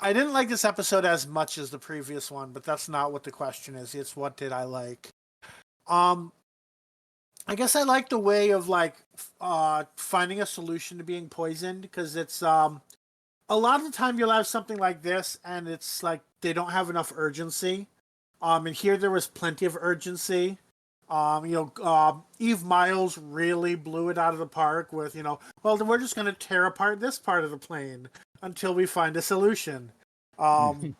I didn't like this episode as much as the previous one, but that's not what the question is. It's what did I like? I guess I like the way of finding a solution to being poisoned, because it's a lot of the time you'll have something like this and it's like they don't have enough urgency. And here there was plenty of urgency. Eve Miles really blew it out of the park with, well, then we're just going to tear apart this part of the plane until we find a solution. It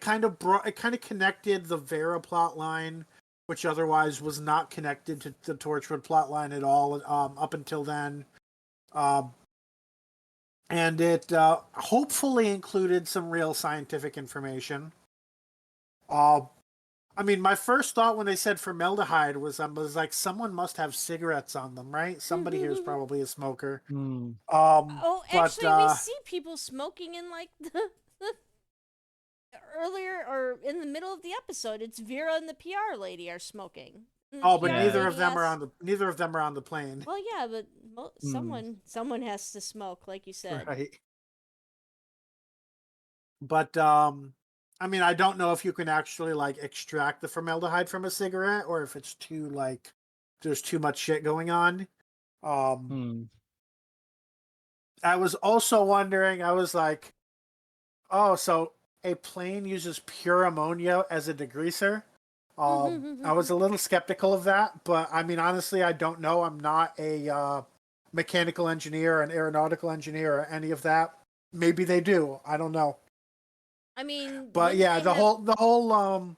kind of connected the Vera plot line, which otherwise was not connected to the Torchwood plot line at all up until then. And it hopefully included some real scientific information. My first thought when they said formaldehyde was like, someone must have cigarettes on them, right? Somebody here is probably a smoker. Actually, we see people smoking in like the earlier or in the middle of the episode. It's Vera and the PR lady are smoking. But neither of them are on the plane. Well, yeah, but someone has to smoke, like you said. Right. But I don't know if you can actually like extract the formaldehyde from a cigarette, or if it's too like there's too much shit going on. I was also wondering. I was like, oh, so a plane uses pure ammonia as a degreaser. I was a little skeptical of that, but honestly, I don't know. I'm not a mechanical engineer, an aeronautical engineer, or any of that. Maybe they do. I don't know. But yeah, the whole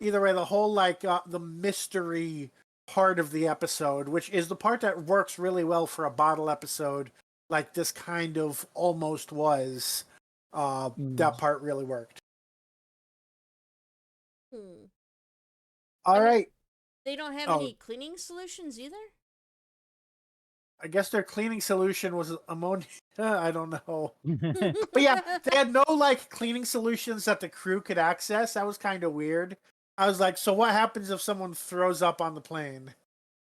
either way, the whole the mystery part of the episode, which is the part that works really well for a bottle episode, like this kind of almost was. That part really worked. All right. They don't have any cleaning solutions either? I guess their cleaning solution was ammonia. I don't know. But yeah, they had no cleaning solutions that the crew could access. That was kind of weird. I was like, so what happens if someone throws up on the plane?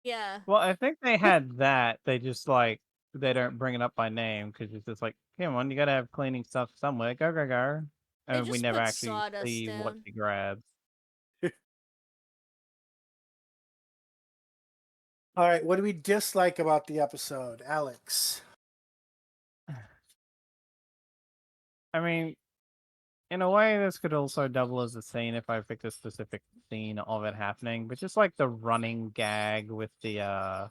Yeah. Well, I think they had that. They just they don't bring it up by name because it's just like, come on, you gotta have cleaning stuff somewhere. Go, go, go. And we never actually see what he grabs. All right, what do we dislike about the episode, Alex? In a way, this could also double as a scene if I picked a specific scene of it happening, but just like the running gag with the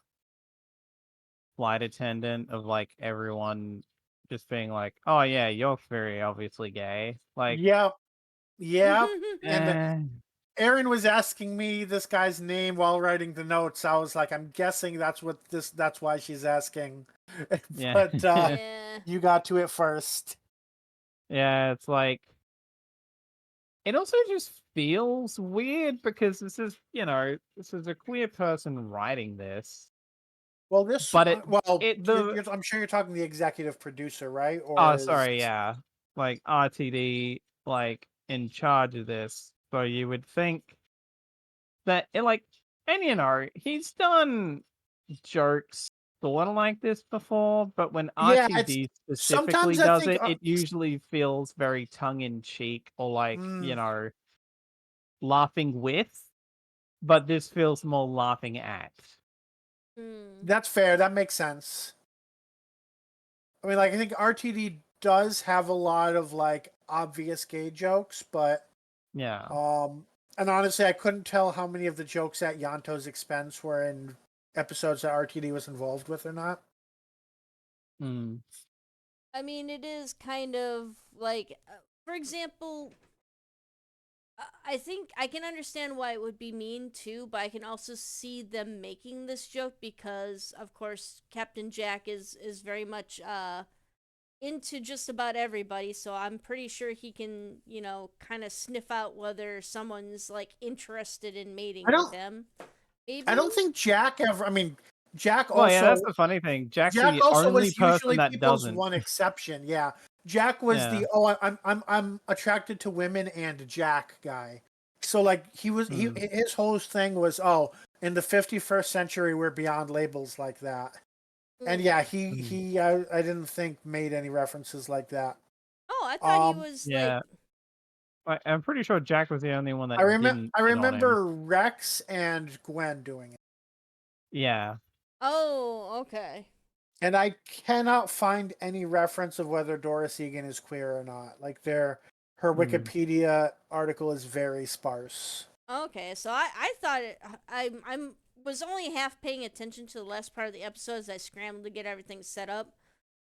flight attendant of everyone just being like, "Oh yeah, you're very obviously gay." Yeah. And Aaron was asking me this guy's name while writing the notes. I was like, I'm guessing that's why she's asking. Yeah. But you got to it first. Yeah, it's like it also just feels weird because this is a queer person writing this. Well, but I'm sure you're talking the executive producer, right? Sorry, yeah. RTD in charge of this. So you would think that he's done jokes sort of like this before, but when RTD specifically does it, it usually feels very tongue in cheek or laughing with, but this feels more laughing at. That's fair. That makes sense. I think RTD does have a lot of obvious gay jokes, but yeah. And honestly, I couldn't tell how many of the jokes at Yanto's expense were in episodes that RTD was involved with or not. It is kind of for example, I think I can understand why it would be mean too, but I can also see them making this joke because, of course, Captain Jack is very much into just about everybody, so I'm pretty sure he can, kind of sniff out whether someone's interested in mating with him. Maybe? I don't think Jack ever. Jack also. Well, yeah, that's the funny thing. Jack's the also only was person that doesn't. One exception. Yeah, Jack was I'm attracted to women and Jack guy. So he was his whole thing was in the 51st century we're beyond labels like that. And yeah, he I didn't think made any references like that. Oh, I thought he was I'm pretty sure Jack was the only one that I remember Rex and Gwen doing it. Yeah. Oh, okay. And I cannot find any reference of whether Doris Egan is queer or not. her Hmm. Wikipedia article is very sparse. Okay, so I thought I'm was only half paying attention to the last part of the episode as I scrambled to get everything set up.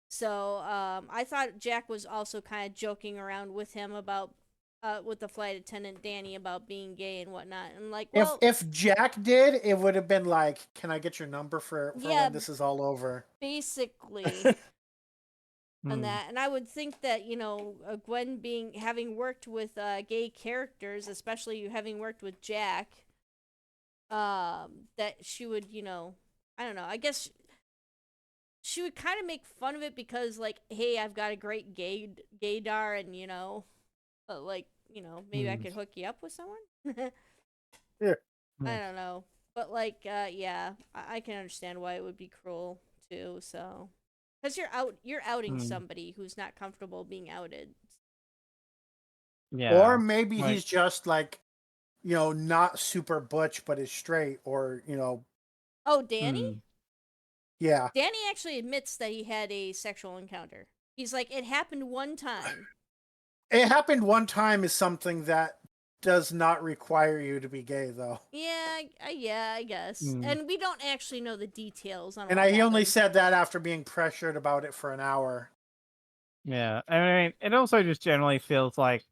So I thought Jack was also kind of joking around with him about with the flight attendant Danny about being gay and whatnot. And like, well, If Jack did, it would have been like, "Can I get your number for yeah, when this is all over?" basically. And Hmm. that, and I would think that Gwen being having worked with gay characters, especially having worked with Jack, that she would, I don't know. I guess she would kind of make fun of it because, like, hey, I've got a great gaydar, and like, maybe I Hmm. could hook you up with someone. Yeah. I Yeah. don't know, but like, yeah, I can understand why it would be cruel too. So, because you're outing Hmm. somebody who's not comfortable being outed. Or Yeah. maybe Like, he's just like, not super butch, but is straight, or Oh, Danny? hmm. yeah. Danny actually admits that he had a sexual encounter. He's like, it happened one time. It happened one time is something that does not require you to be gay, though. Yeah, yeah, I guess. Hmm. And we don't actually know the details on And what he only happened. said that after being pressured about it for an hour. Yeah. I mean, it also just generally feels like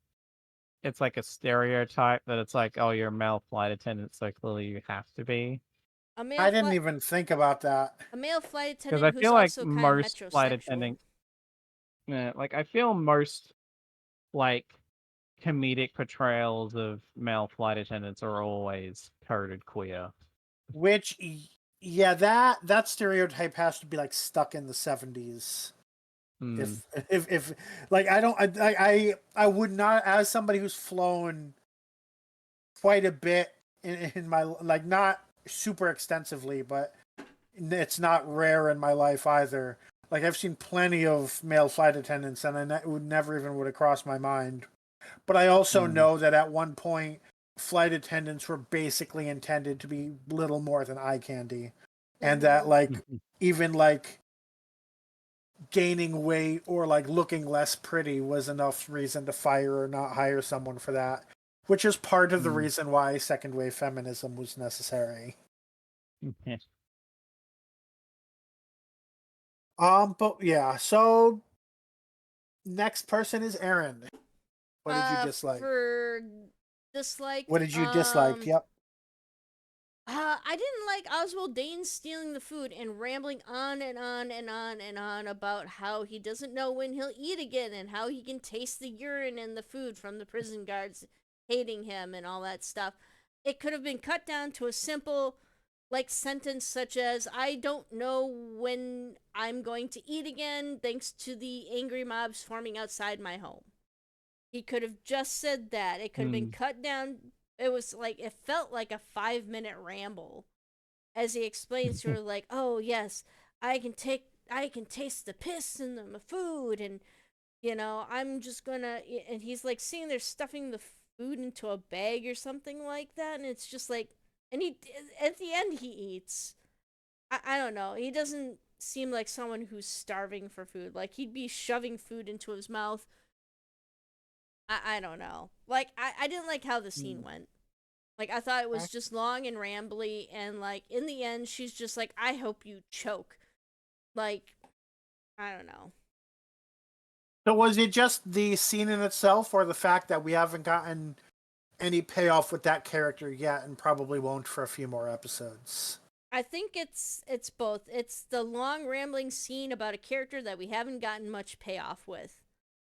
it's like a stereotype that it's like, oh, you're a male flight attendant, so clearly you have to be. A male I didn't flight even think about that. a male flight Because attendant I who's feel like also kind of most flight metrosexual. attendant, like I feel most like comedic portrayals of male flight attendants are always coded queer. Which, yeah, that stereotype has to be like stuck in the 70s. Hmm. If like I would not, as somebody who's flown quite a bit in my, like, not super extensively, but it's not rare in my life either. Like, I've seen plenty of male flight attendants, and would never even would have crossed my mind. But I also Hmm. know that at one point, flight attendants were basically intended to be little more than eye candy, and that, like, even like gaining weight or like looking less pretty was enough reason to fire or not hire someone for that, which is part of the Hmm. reason why second wave feminism was necessary. But yeah, so next person is Aaron. What did you dislike? For dislike, What did you dislike? Yep. I didn't like Oswald Dane stealing the food and rambling on and on and on and on about how he doesn't know when he'll eat again and how he can taste the urine and the food from the prison guards hating him and all that stuff. It could have been cut down to a simple, like, sentence such as, I don't know when I'm going to eat again thanks to the angry mobs forming outside my home. He could have just said that. It could have been Hmm. cut down. It was like, it felt like a 5-minute ramble as he explains to her, like, oh yes, I can taste the piss in the food, and I'm just gonna, and he's like seeing they're stuffing the food into a bag or something like that, and it's just like, and he, at the end, he eats. I don't know. He doesn't seem like someone who's starving for food. Like, he'd be shoving food into his mouth. I don't know. Like, I didn't like how the scene went. Like, I thought it was just long and rambly, and, like, in the end, she's just like, I hope you choke. Like, I don't know. So was it just the scene in itself, or the fact that we haven't gotten any payoff with that character yet, and probably won't for a few more episodes? I think it's both. It's the long rambling scene about a character that we haven't gotten much payoff with.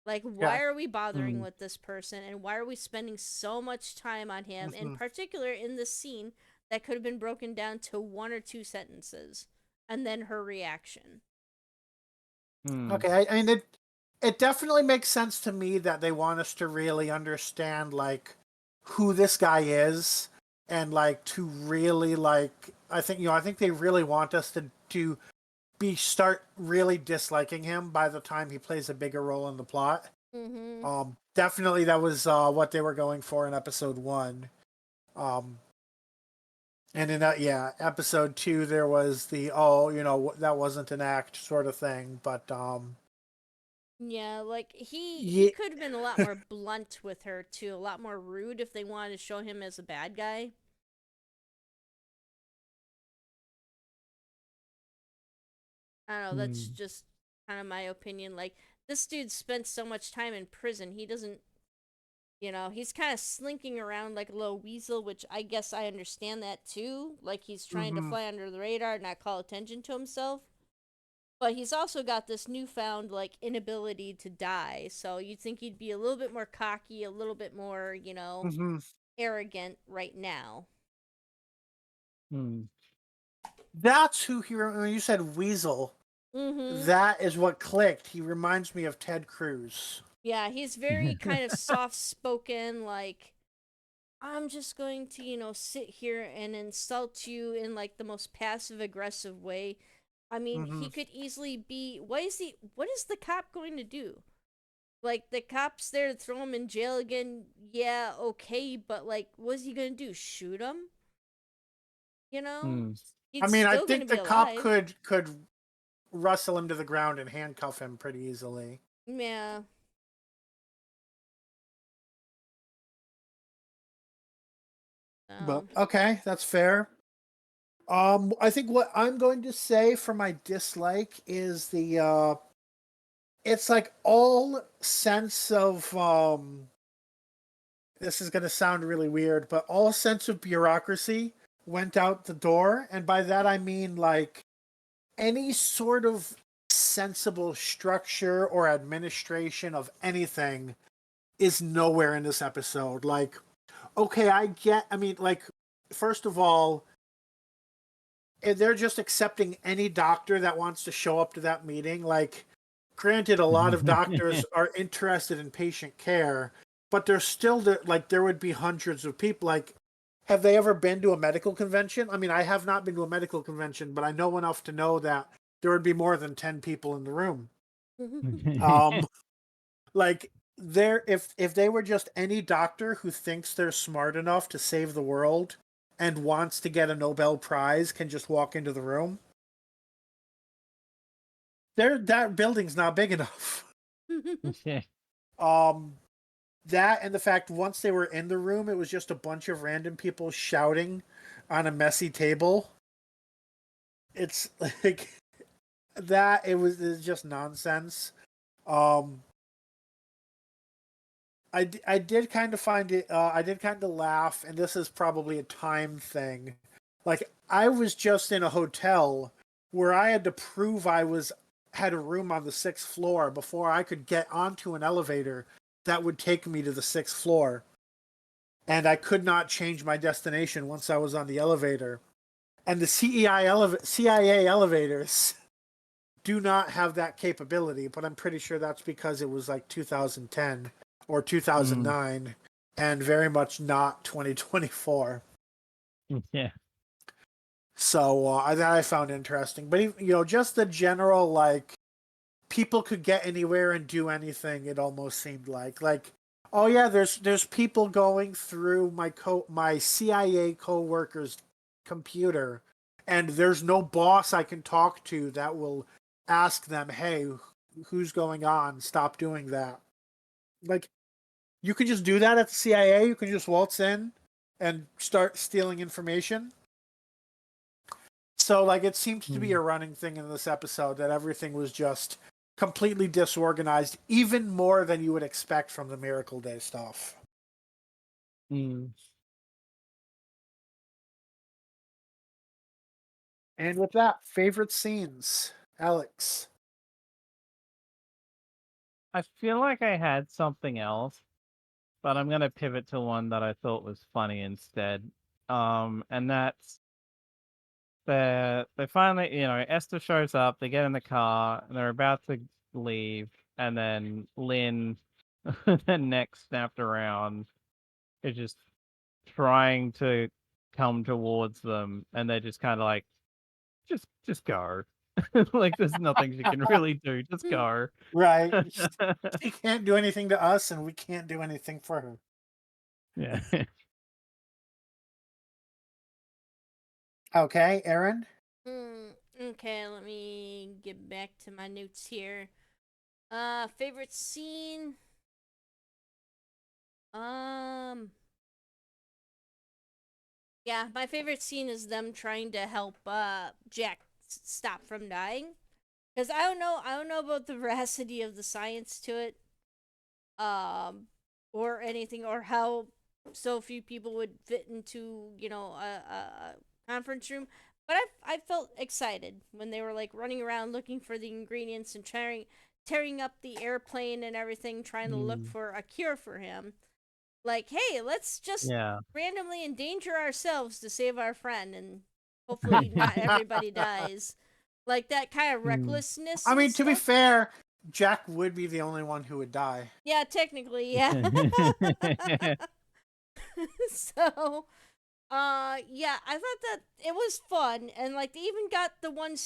Like, Yeah. why are we bothering Hmm. with this person, and why are we spending so much time on him, in Mm-hmm. particular in this scene that could have been broken down to 1 or 2 sentences, and then her reaction. Hmm. Okay, I mean, it definitely makes sense to me that they want us to really understand, like, who this guy is, and like to really, like, I think they really want us to be start really disliking him by the time he plays a bigger role in the plot. Mm-hmm. Definitely that was what they were going for in episode 1. Um and in that, yeah, episode 2 there was the, that wasn't an act sort of thing, but Yeah, like he Yeah, could have been a lot more blunt with her too, a lot more rude if they wanted to show him as a bad guy. I don't know, that's Hmm. just kind of my opinion. Like, this dude spent so much time in prison, he doesn't, he's kind of slinking around like a little weasel, which I guess I understand that too. Like, he's trying to hmm fly under the radar, not call attention to himself. But he's also got this newfound, like, inability to die. So you'd think he'd be a little bit more cocky, a little bit more, hmm arrogant right now. Hmm. That's who he. When you said Weasel, Mm-hmm. that is what clicked. He reminds me of Ted Cruz. Yeah, he's very kind of soft spoken, like, I'm just going to, sit here and insult you in like the most passive aggressive way. I mean, hmm he could easily be what is the cop going to do? Like, the cop's there to throw him in jail again. Yeah, okay, but like, what's he gonna do? Shoot him? You know? Hmm. I He's mean, I still gonna think be the cop alive. could wrestle him to the ground and handcuff him pretty easily. Yeah. But So okay, that's fair. I think what I'm going to say for my dislike is it's like all sense of this is going to sound really weird, but all sense of bureaucracy went out the door, and by that I mean like any sort of sensible structure or administration of anything is nowhere in this episode. Like, okay, I mean, like, first of all, they're just accepting any doctor that wants to show up to that meeting. Like, granted, a lot of doctors are interested in patient care, but there's still like there would be hundreds of people. Like, have they ever been to a medical convention? I mean, I have not been to a medical convention, but I know enough to know that there would be more than 10 people in the room. Um, like there, if they were just any doctor who thinks they're smart enough to save the world and wants to get a Nobel Prize can just walk into the room. That building's not big enough. Yeah. Um, that and the fact once they were in the room, it was just a bunch of random people shouting on a messy table. It's like that. It's just nonsense. Um, I did kind of find it. I did kind of laugh, and this is probably a time thing. Like I was just in a hotel where I had to prove I was had a room on the sixth floor before I could get onto an elevator that would take me to the sixth floor, and I could not change my destination once I was on the elevator. And the CIA elevators do not have that capability, but I'm pretty sure that's because it was like 2010 or Hmm. 2009 and very much not 2024. Yeah. So that I found interesting. But just the general like people could get anywhere and do anything. It almost seemed like oh yeah, there's people going through my CIA coworker's computer, and there's no boss I can talk to that will ask them, hey, who's going on? Stop doing that. Like you can just do that at the CIA. You can just waltz in and start stealing information. So like it seemed to be Hmm. a running thing in this episode that everything was just completely disorganized, even more than you would expect from the Miracle Day stuff. Hmm. And with that, favorite scenes, Alex. I feel like I had something else, but I'm gonna pivot to one that I thought was funny instead. And that's they finally, Esther shows up. They get in the car and they're about to leave, and then Lynn, the neck snapped around, is just trying to come towards them, and they're just kind of like, just go. Like there's nothing she can really do. Just go. Right. She can't do anything to us, and we can't do anything for her. Yeah. Okay, Aaron. Okay, let me get back to my notes here. Favorite scene? Yeah, my favorite scene is them trying to help Jack stop from dying. Cause I don't know about the veracity of the science to it, um, or anything, or how so few people would fit into a conference room. But I felt excited when they were like running around looking for the ingredients and tearing up the airplane and everything, trying to look Mm, for a cure for him. Like, hey, let's just yeah. randomly endanger ourselves to save our friend, and hopefully not everybody dies. Like that kind of Mm. recklessness I and mean, to be stuff. fair, Jack would be the only one who would die. Yeah, technically, yeah. So, yeah, I thought that it was fun, and like they even got the one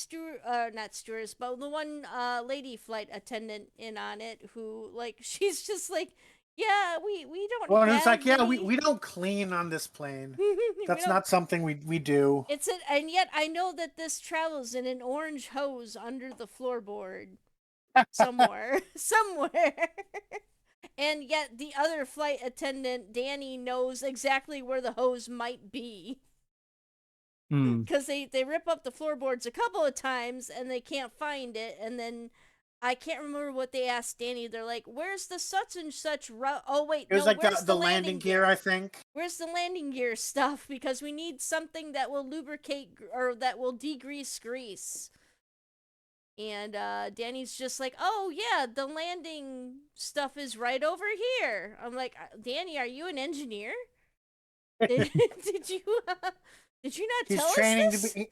not stewardess, but the one lady flight attendant in on it, who like she's just like, yeah, we don't Well, and it's like, have yeah, any, we don't clean on this plane. we That's don't. not something we do. It's it, and yet I know that this travels in an orange hose under the floorboard somewhere, somewhere. And yet the other flight attendant, Danny, knows exactly where the hose might be. Mm. Because they rip up the floorboards a couple of times and they can't find it. And then I can't remember what they asked Danny. They're like, where's the such and such route? Oh, wait, It was no, like where's the the landing landing gear, I gear? think. Where's the landing gear stuff? Because we need something that will lubricate or that will degrease grease. And Danny's just like, oh yeah, the landing stuff is right over here. I'm like, Danny, are you an engineer? Did, did you did you not He's tell us training to this? be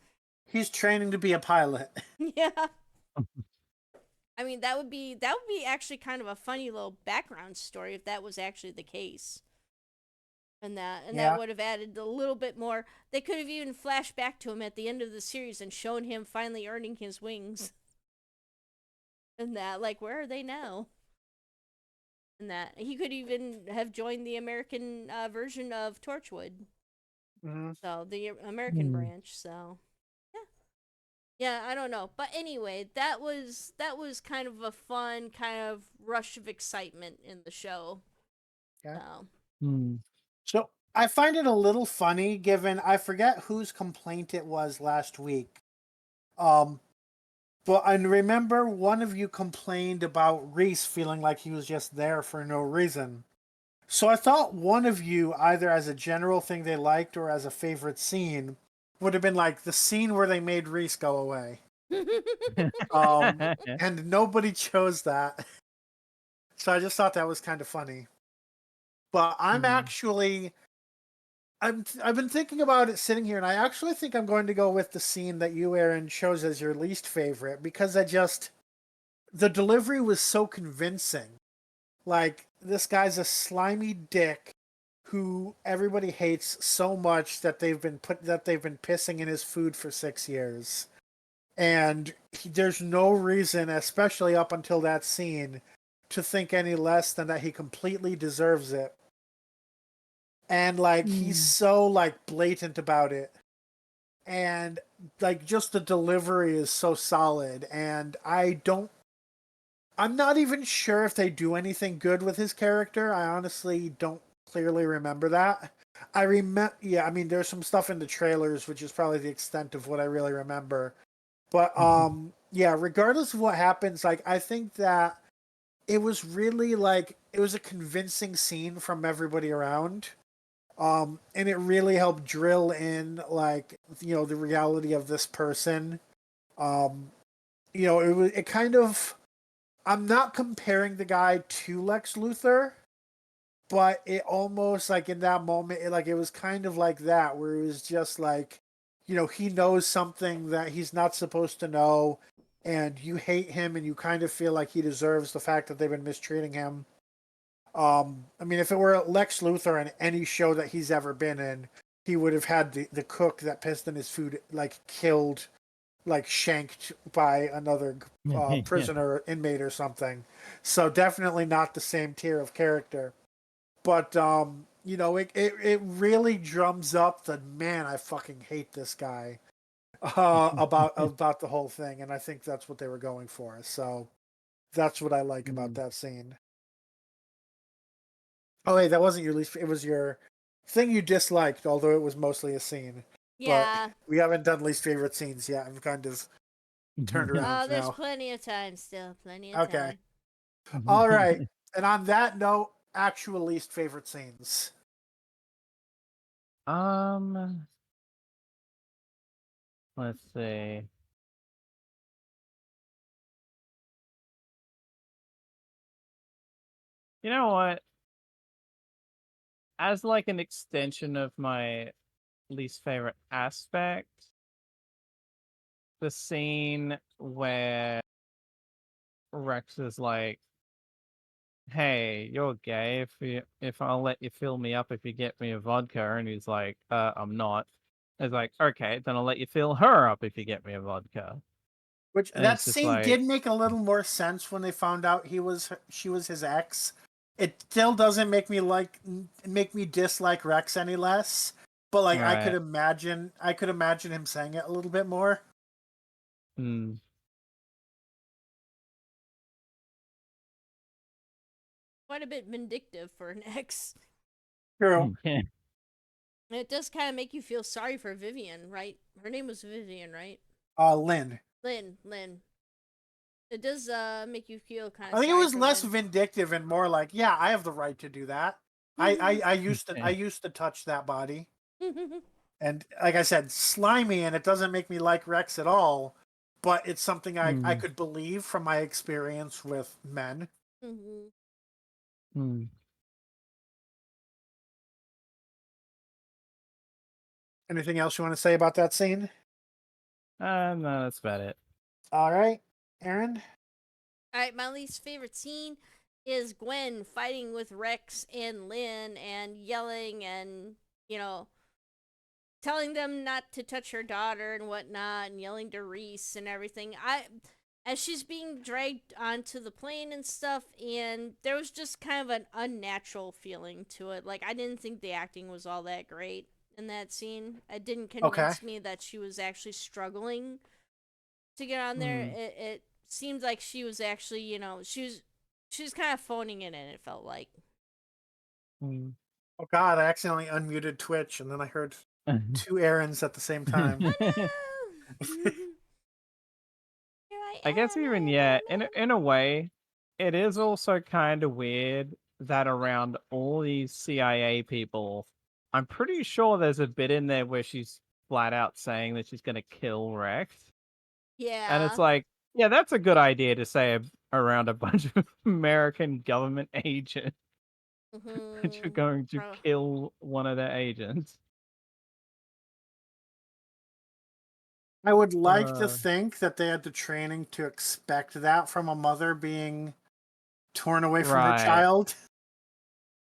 he's training to be a pilot. Yeah. I mean, that would be actually kind of a funny little background story if that was actually the case. And that Yeah. would have added a little bit more. They could have even flashed back to him at the end of the series and shown him finally earning his wings. And that, like, where are they now? And that he could even have joined the American version of Torchwood. Mm-hmm. So the American Mm. branch. So yeah, I don't know. But anyway, that was kind of a fun kind of rush of excitement in the show. Yeah. So Mm. So I find it a little funny, given I forget whose complaint it was last week. Um, but I remember one of you complained about Reese feeling like he was just there for no reason. So I thought one of you, either as a general thing they liked or as a favorite scene, would have been like the scene where they made Reese go away. And nobody chose that. So I just thought that was kind of funny. But I'm Mm. actually I've been thinking about it sitting here, and I actually think I'm going to go with the scene that you, Aaron, chose as your least favorite, because the delivery was so convincing. Like, this guy's a slimy dick who everybody hates so much that they've been pissing in his food for 6 years. And there's no reason, especially up until that scene, to think any less than that he completely deserves it. And like he's Mm. so like blatant about it. And like just the delivery is so solid, and I'm not even sure if they do anything good with his character. I honestly don't clearly remember that. Yeah, I mean there's some stuff in the trailers which is probably the extent of what I really remember. But yeah, regardless of what happens, like I think that it was really like it was a convincing scene from everybody around. And it really helped drill in like the reality of this person. Um, it kind of I'm not comparing the guy to Lex Luthor, but it almost like in that moment it was kind of like that where it was just like he knows something that he's not supposed to know, and you hate him and you kind of feel like he deserves the fact that they've been mistreating him. I mean, if it were Lex Luthor in any show that he's ever been in, he would have had the cook that pissed in his food like killed, like shanked by another Yeah. prisoner or inmate or something. So definitely not the same tier of character. But it really drums up the man. I fucking hate this guy about the whole thing, and I think that's what they were going for. So That's what I like about that scene. Oh, wait, that wasn't your least. It was your thing you disliked, although it was mostly a scene. Yeah. But we haven't done least favorite scenes yet. I've kind of turned around Oh, there's now. plenty of time still. Plenty of Okay. time. All right. And on that note, actual least favorite scenes. Let's see. You know what? As like an extension of my least favorite aspect, the scene where Rex is like, "Hey, you're gay. If I'll let you fill me up if you get me a vodka," and he's like, I'm not." It's like, "Okay, then I'll let you fill her up if you get me a vodka." Which And that it's just scene like, did make a little more sense when they found out she was his ex. It still doesn't make me dislike Rex any less, but like right. I could imagine him saying it a little bit more. Mm. Quite a bit vindictive for an ex. True. Yeah. It does kind of make you feel sorry for Vivian, right? Her name was Vivian, right? Lynn. Lynn. It does make you feel kind I of think it sorry was for less Lynn. vindictive and more like, yeah, I have the right to do that. I used to touch that body. And like I said, slimy, and it doesn't make me like Rex at all, but it's something I could believe from my experience with men. Mm. Anything else you want to say about that scene? No, that's about it. All right, Aaron. Alright, my least favorite scene is Gwen fighting with Rex and Lynn and yelling and, you know, telling them not to touch her daughter and whatnot and yelling to Reese and everything. As she's being dragged onto the plane and stuff, and there was just kind of an unnatural feeling to it. Like, I didn't think the acting was all that great in that scene. It didn't Okay. convince me that she was actually struggling to get on there. It seemed like she was actually, she was kind of phoning it in, it felt like. Mm. Oh God, I accidentally unmuted Twitch, and then I heard two Aarons at the same time. Oh no! Here I I guess am, even oh in a way, it is also kind of weird that around all these CIA people, I'm pretty sure there's a bit in there where she's flat out saying that she's going to kill Rex, and it's Yeah. like, yeah, that's a good idea to say around a bunch of American government agents that you're going to kill one of their agents. I would like to think that they had the training to expect that from a mother being torn away from her Right. child.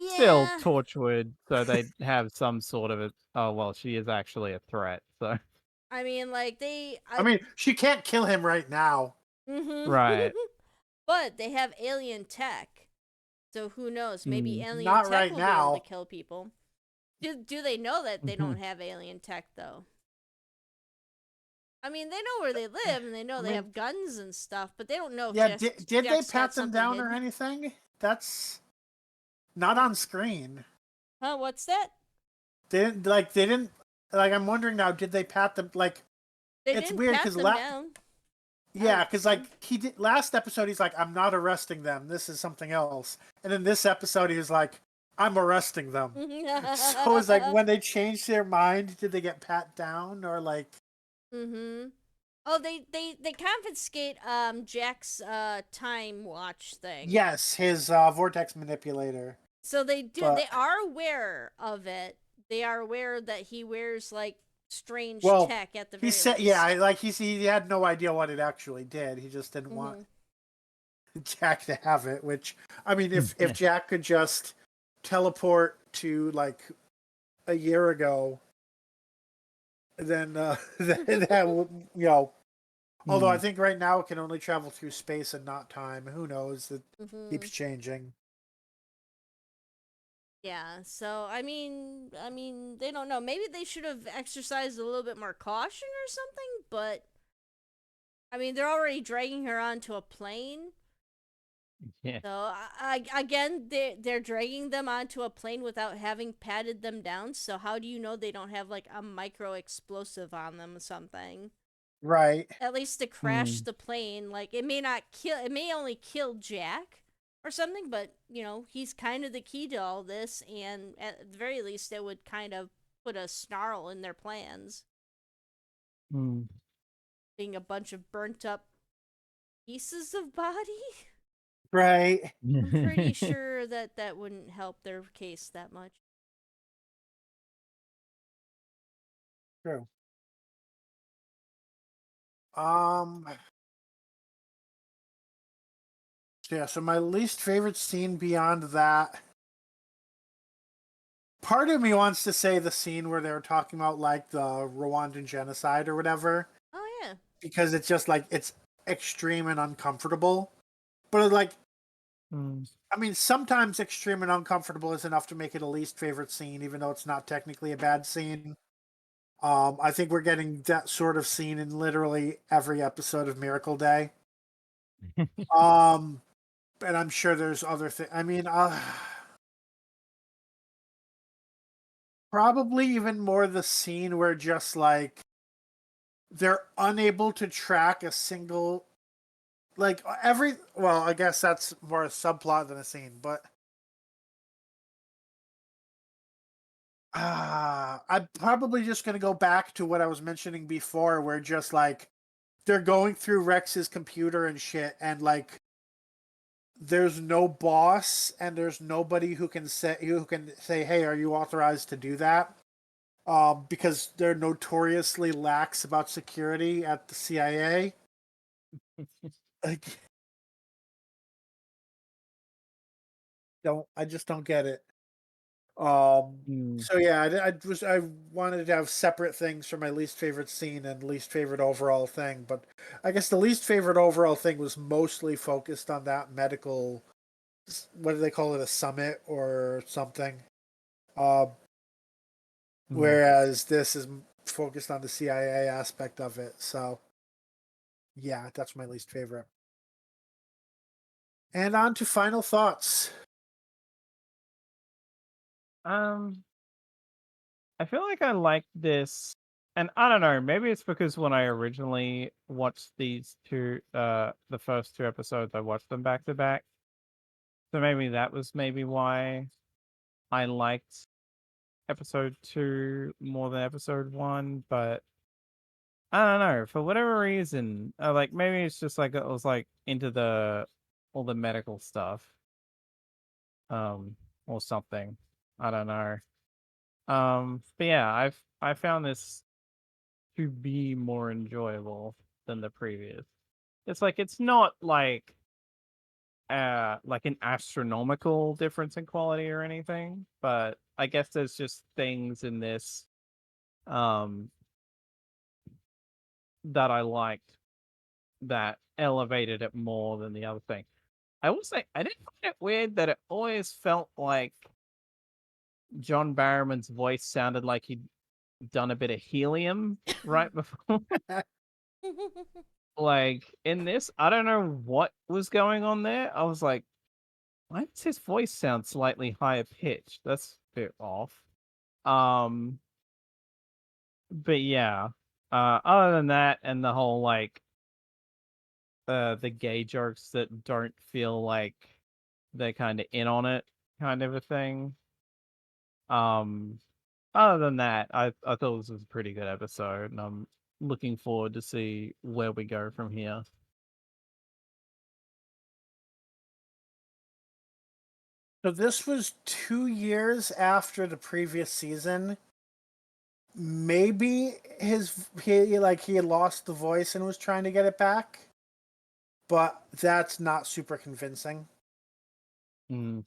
Still Yeah. Torchwood, so they have some sort of a. Oh well, she is actually a threat. So I mean, like, I mean, she can't kill him right now. right. But they have alien tech. So who knows? Maybe alien Not tech right will be able to now. kill people. Do they know that they don't have alien tech, though? I mean, they know where they live and they know they have guns and stuff, but they don't know if Yeah, Jack's did they got pat them something down or hidden. anything? That's not on screen. Huh? What's that? They didn't like. I'm wondering now. Did they pat them like? They It's didn't weird pat because them down. yeah, because like he did last episode. He's like, I'm not arresting them. This is something else. And then this episode, he was like, I'm arresting them. So it's like when they changed their mind, did they get pat down or like? Oh, they confiscate Jack's time watch thing. Yes, his vortex manipulator. So they do. But, They are aware of it. They are aware that he wears like strange tech at the very he said, least. yeah, like he had no idea what it actually did. He just didn't want Jack to have it. Which I mean, if Jack could just teleport to like a year ago, then that would Although I think right now it can only travel through space and not time. Who knows? It keeps changing. Yeah, so I mean, they don't know. Maybe they should have exercised a little bit more caution or something. But I mean, they're already dragging her onto a plane. Yeah. So again, they're dragging them onto a plane without having patted them down. So how do you know they don't have like a micro explosive on them or something? Right. At least to crash the plane. Like it may not kill. It may only kill Jack or something, but he's kind of the key to all this, and at the very least, it would kind of put a snarl in their plans. Mm. Being a bunch of burnt up pieces of body. Right. I'm pretty sure that that wouldn't help their case that much. True. Um. Yeah. So my least favorite scene beyond that. Part of me wants to say the scene where they were talking about like the Rwandan genocide or whatever, Oh yeah. because it's just like it's extreme and uncomfortable. But like, Mm. I mean, sometimes extreme and uncomfortable is enough to make it a least favorite scene, even though it's not technically a bad scene. I think we're getting that sort of scene in literally every episode of Miracle Day. Um, and I'm sure there's other things. I mean, probably even more the scene where just like they're unable to track a single like every well, I guess that's more a subplot than a scene, but I'm probably just gonna go back to what I was mentioning before, where just like they're going through Rex's computer and shit, and like there's no boss and there's nobody who can say, hey, are you authorized to do that? Because they're notoriously lax about security at the CIA. Like, I just don't get it. Mm. So yeah, I wanted to have separate things for my least favorite scene and least favorite overall thing, but I guess the least favorite overall thing was mostly focused on that medical. What do they call it? A summit or something. Um, Mm. whereas this is focused on the CIA aspect of it. So yeah, that's my least favorite. And on to final thoughts. Um, I feel like I like this, and I don't know. Maybe it's because when I originally watched these two, the first two episodes, I watched them back to back. So maybe that was maybe why I liked episode two more than episode one. But I don't know, for whatever reason, like maybe it's just like I was like into the all the medical stuff, um, or something. I don't know. But yeah, I found this to be more enjoyable than the previous. It's like it's not like an astronomical difference in quality or anything, but I guess there's just things in this um that I liked that elevated it more than the other thing. I will say I didn't find it weird that it always felt like John Barrowman's voice sounded like he'd done a bit of helium right before. Like in this, I don't know what was going on there. I was like, why does his voice sound slightly higher pitched? That's a bit off. Um, but yeah. Other than that, and the whole like the gay jokes that don't feel like they're kind of in on it, kind of a thing. Um, Other than that, I thought this was a pretty good episode, and I'm looking forward to see where we go from here. So this was 2 years after the previous season. Maybe he had lost the voice and was trying to get it back, but that's not super convincing. Mm.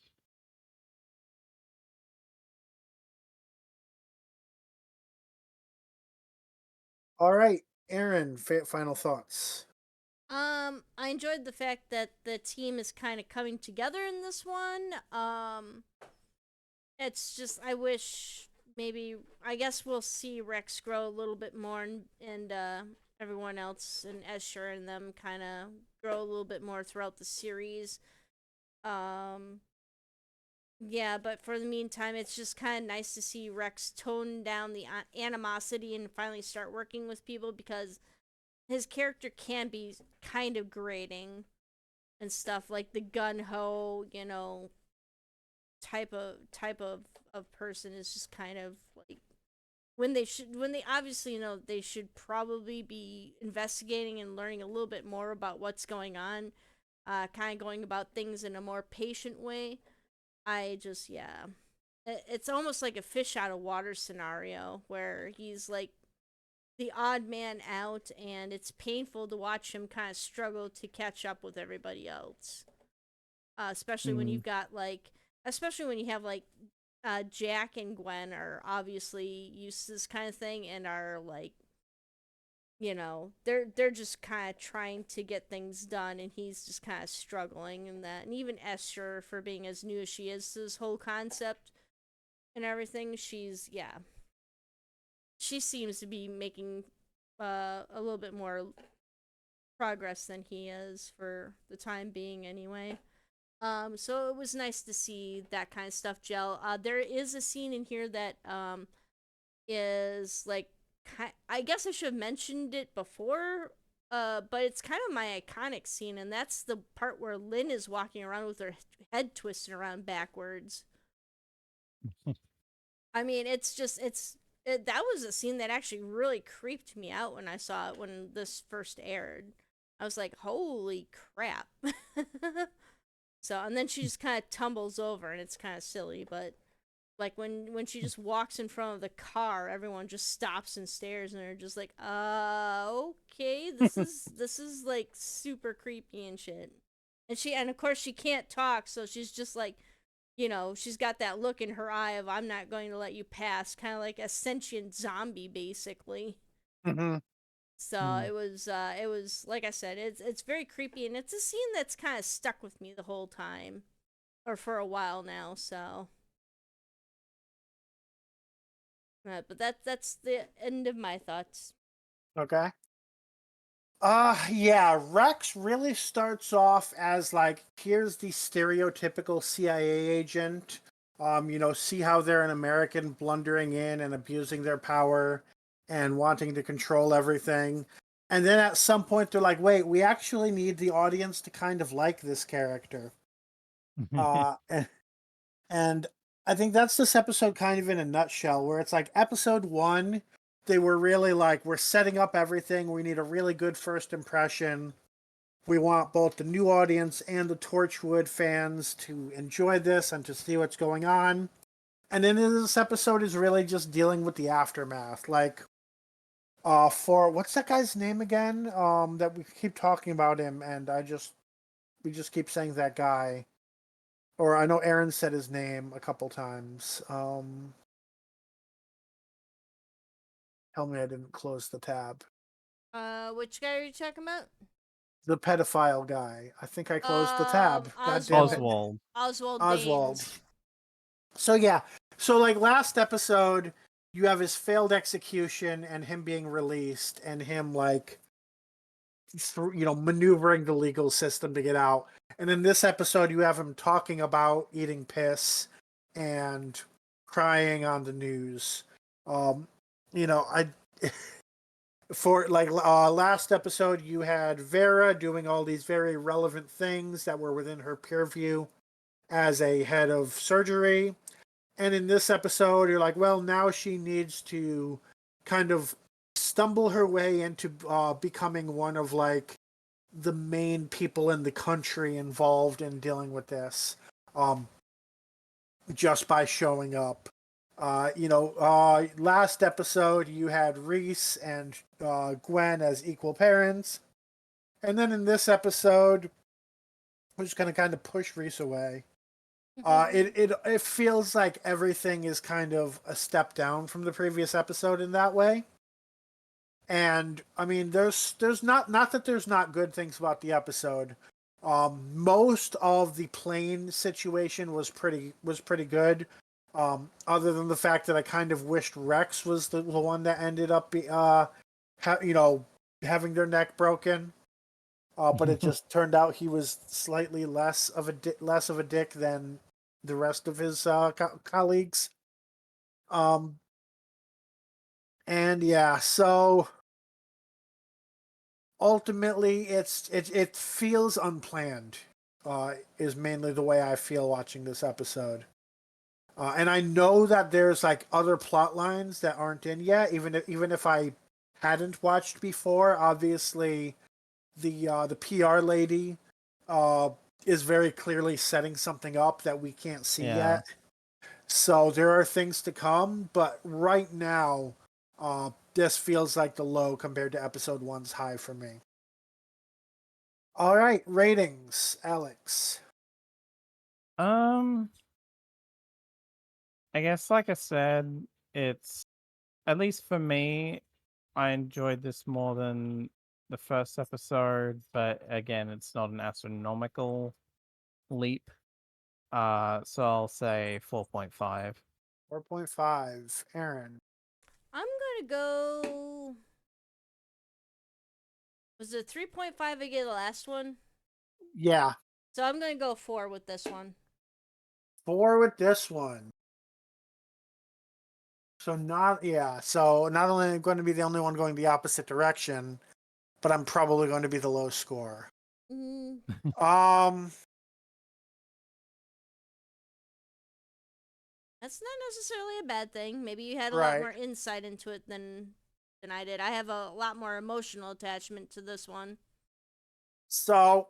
All right, Aaron, final thoughts. I enjoyed the fact that the team is kind of coming together in this one. It's just I wish maybe I guess we'll see Rex grow a little bit more, and everyone else and Escher and them kind of grow a little bit more throughout the series. Um, yeah, but for the meantime, it's just kind of nice to see Rex tone down the animosity and finally start working with people, because his character can be kind of grating and stuff, like the gun ho, type of person is just kind of like, when they obviously they should probably be investigating and learning a little bit more about what's going on, kind of going about things in a more patient way. I just, yeah, it's almost like a fish out of water scenario where he's like the odd man out, and it's painful to watch him kind of struggle to catch up with everybody else. Especially when Mm. you've got like, especially when you have like Jack and Gwen are obviously used to this kind of thing and are like, they're just kind of trying to get things done, and he's just kind of struggling in that. And even Esther, for being as new as she is to this whole concept and everything, she seems to be making a little bit more progress than he is for the time being, anyway. So it was nice to see that kind of stuff gel. There is a scene in here that is like, I guess I should have mentioned it before, but it's kind of my iconic scene, and that's the part where Lynn is walking around with her head twisted around backwards. I mean, that was a scene that actually really creeped me out when I saw it when this first aired. I was like, holy crap. So, and then she just kind of tumbles over, and it's kind of silly, but like when she just walks in front of the car, everyone just stops and stares, and they're just like, okay, this is like super creepy and shit. And of course she can't talk, so she's just like, she's got that look in her eye of, I'm not going to let you pass, kind of like a sentient zombie, basically. Mm-hmm. So it was like I said, it's very creepy, and it's a scene that's kind of stuck with me the whole time, or for a while now. So, but that's the end of my thoughts. Okay. Yeah, Rex really starts off as like, here's the stereotypical CIA agent. See how they're an American blundering in and abusing their power and wanting to control everything. And then at some point they're like, wait, we actually need the audience to kind of like this character. Uh, and I think that's this episode kind of in a nutshell, where it's like episode one, they were really like, we're setting up everything. We need a really good first impression. We want both the new audience and the Torchwood fans to enjoy this and to see what's going on. And then this episode is really just dealing with the aftermath. Like, for what's that guy's name again? That we keep talking about him, and we just keep saying that guy. Or I know Aaron said his name a couple times. Tell me I didn't close the tab. Which guy are you talking about? The pedophile guy. I think I closed the tab. God damn it. Oswald. Oswald Oswald. Baines. So yeah. So like last episode, you have his failed execution and him being released and him like maneuvering the legal system to get out. And in this episode you have him talking about eating piss and crying on the news. I for like last episode you had Vera doing all these very relevant things that were within her purview as a head of surgery, and in this episode you're like, well, now she needs to kind of stumble her way into becoming one of like the main people in the country involved in dealing with this, just by showing up. Last episode you had Reese and Gwen as equal parents, and then in this episode, we're just gonna kind of push Reese away. It feels like everything is kind of a step down from the previous episode in that way. And I mean, there's not that there's not good things about the episode. Most of the plane situation was pretty good. Other than the fact that I kind of wished Rex was the one that ended up having their neck broken. but it just turned out he was slightly less of a dick than the rest of his colleagues. And yeah, so ultimately, it feels unplanned. Is mainly the way I feel watching this episode. And I know that there's like other plot lines that aren't in yet, even if I hadn't watched before. Obviously, the PR lady is very clearly setting something up that we can't see yet. So there are things to come, but right now, this feels like the low compared to episode 1's high for me. All right, ratings, Alex. I guess, like I said, it's, at least for me, I enjoyed this more than the first episode, but again, it's not an astronomical leap. So I'll say 4.5. 4.5. Aaron. I'm gonna go. Was it 3.5 again, the last one? Yeah. So I'm gonna go 4 with this one. 4 with this one. So not only am I going to be the only one going the opposite direction, but I'm probably going to be the low score. Mm. That's not necessarily a bad thing. Maybe you had a lot Right. more insight into it than I did. I have a lot more emotional attachment to this one. So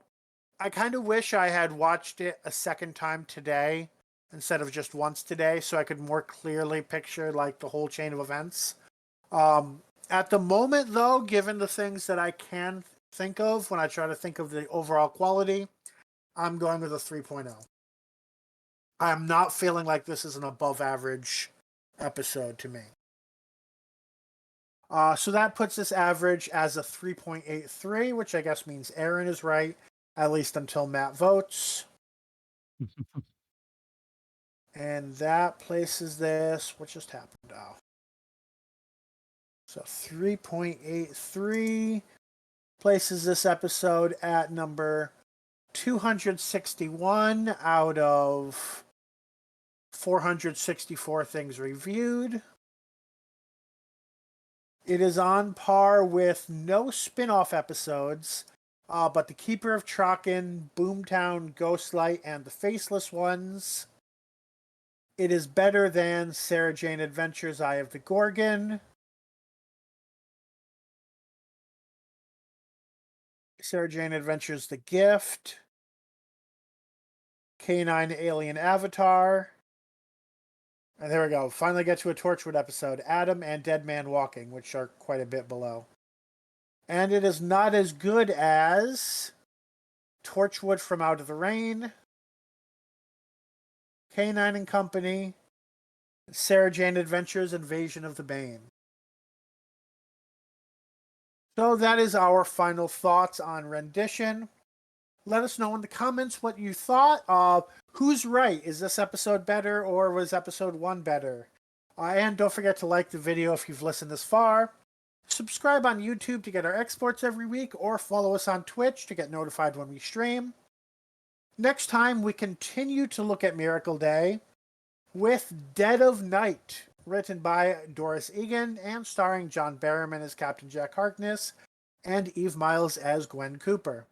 I kind of wish I had watched it a second time today instead of just once today, so I could more clearly picture like the whole chain of events. At the moment, though, given the things that I can think of when I try to think of the overall quality, I'm going with a 3.0. I'm not feeling like this is an above average episode to me. So that puts this average as a 3.83, which I guess means Aaron is right, at least until Matt votes. And that places this. What just happened? Oh. So 3.83 places this episode at number 261 out of 464 things reviewed. It is on par with no spin-off episodes, but The Keeper of Traken, Boomtown, Ghostlight, and The Faceless Ones. It is better than Sarah Jane Adventures, Eye of the Gorgon, Sarah Jane Adventures, The Gift, K9 Alien Avatar, and there we go. Finally get to a Torchwood episode, Adam and Dead Man Walking, which are quite a bit below. And it is not as good as Torchwood from Out of the Rain, K9 and Company, Sarah Jane Adventures, Invasion of the Bane. So that is our final thoughts on Rendition. Let us know in the comments what you thought. Who's right? Is this episode better or was episode 1 better? And don't forget to like the video if you've listened this far. Subscribe on YouTube to get our exports every week, or follow us on Twitch to get notified when we stream. Next time, we continue to look at Miracle Day with Dead of Night, written by Doris Egan and starring John Barrowman as Captain Jack Harkness and Eve Miles as Gwen Cooper.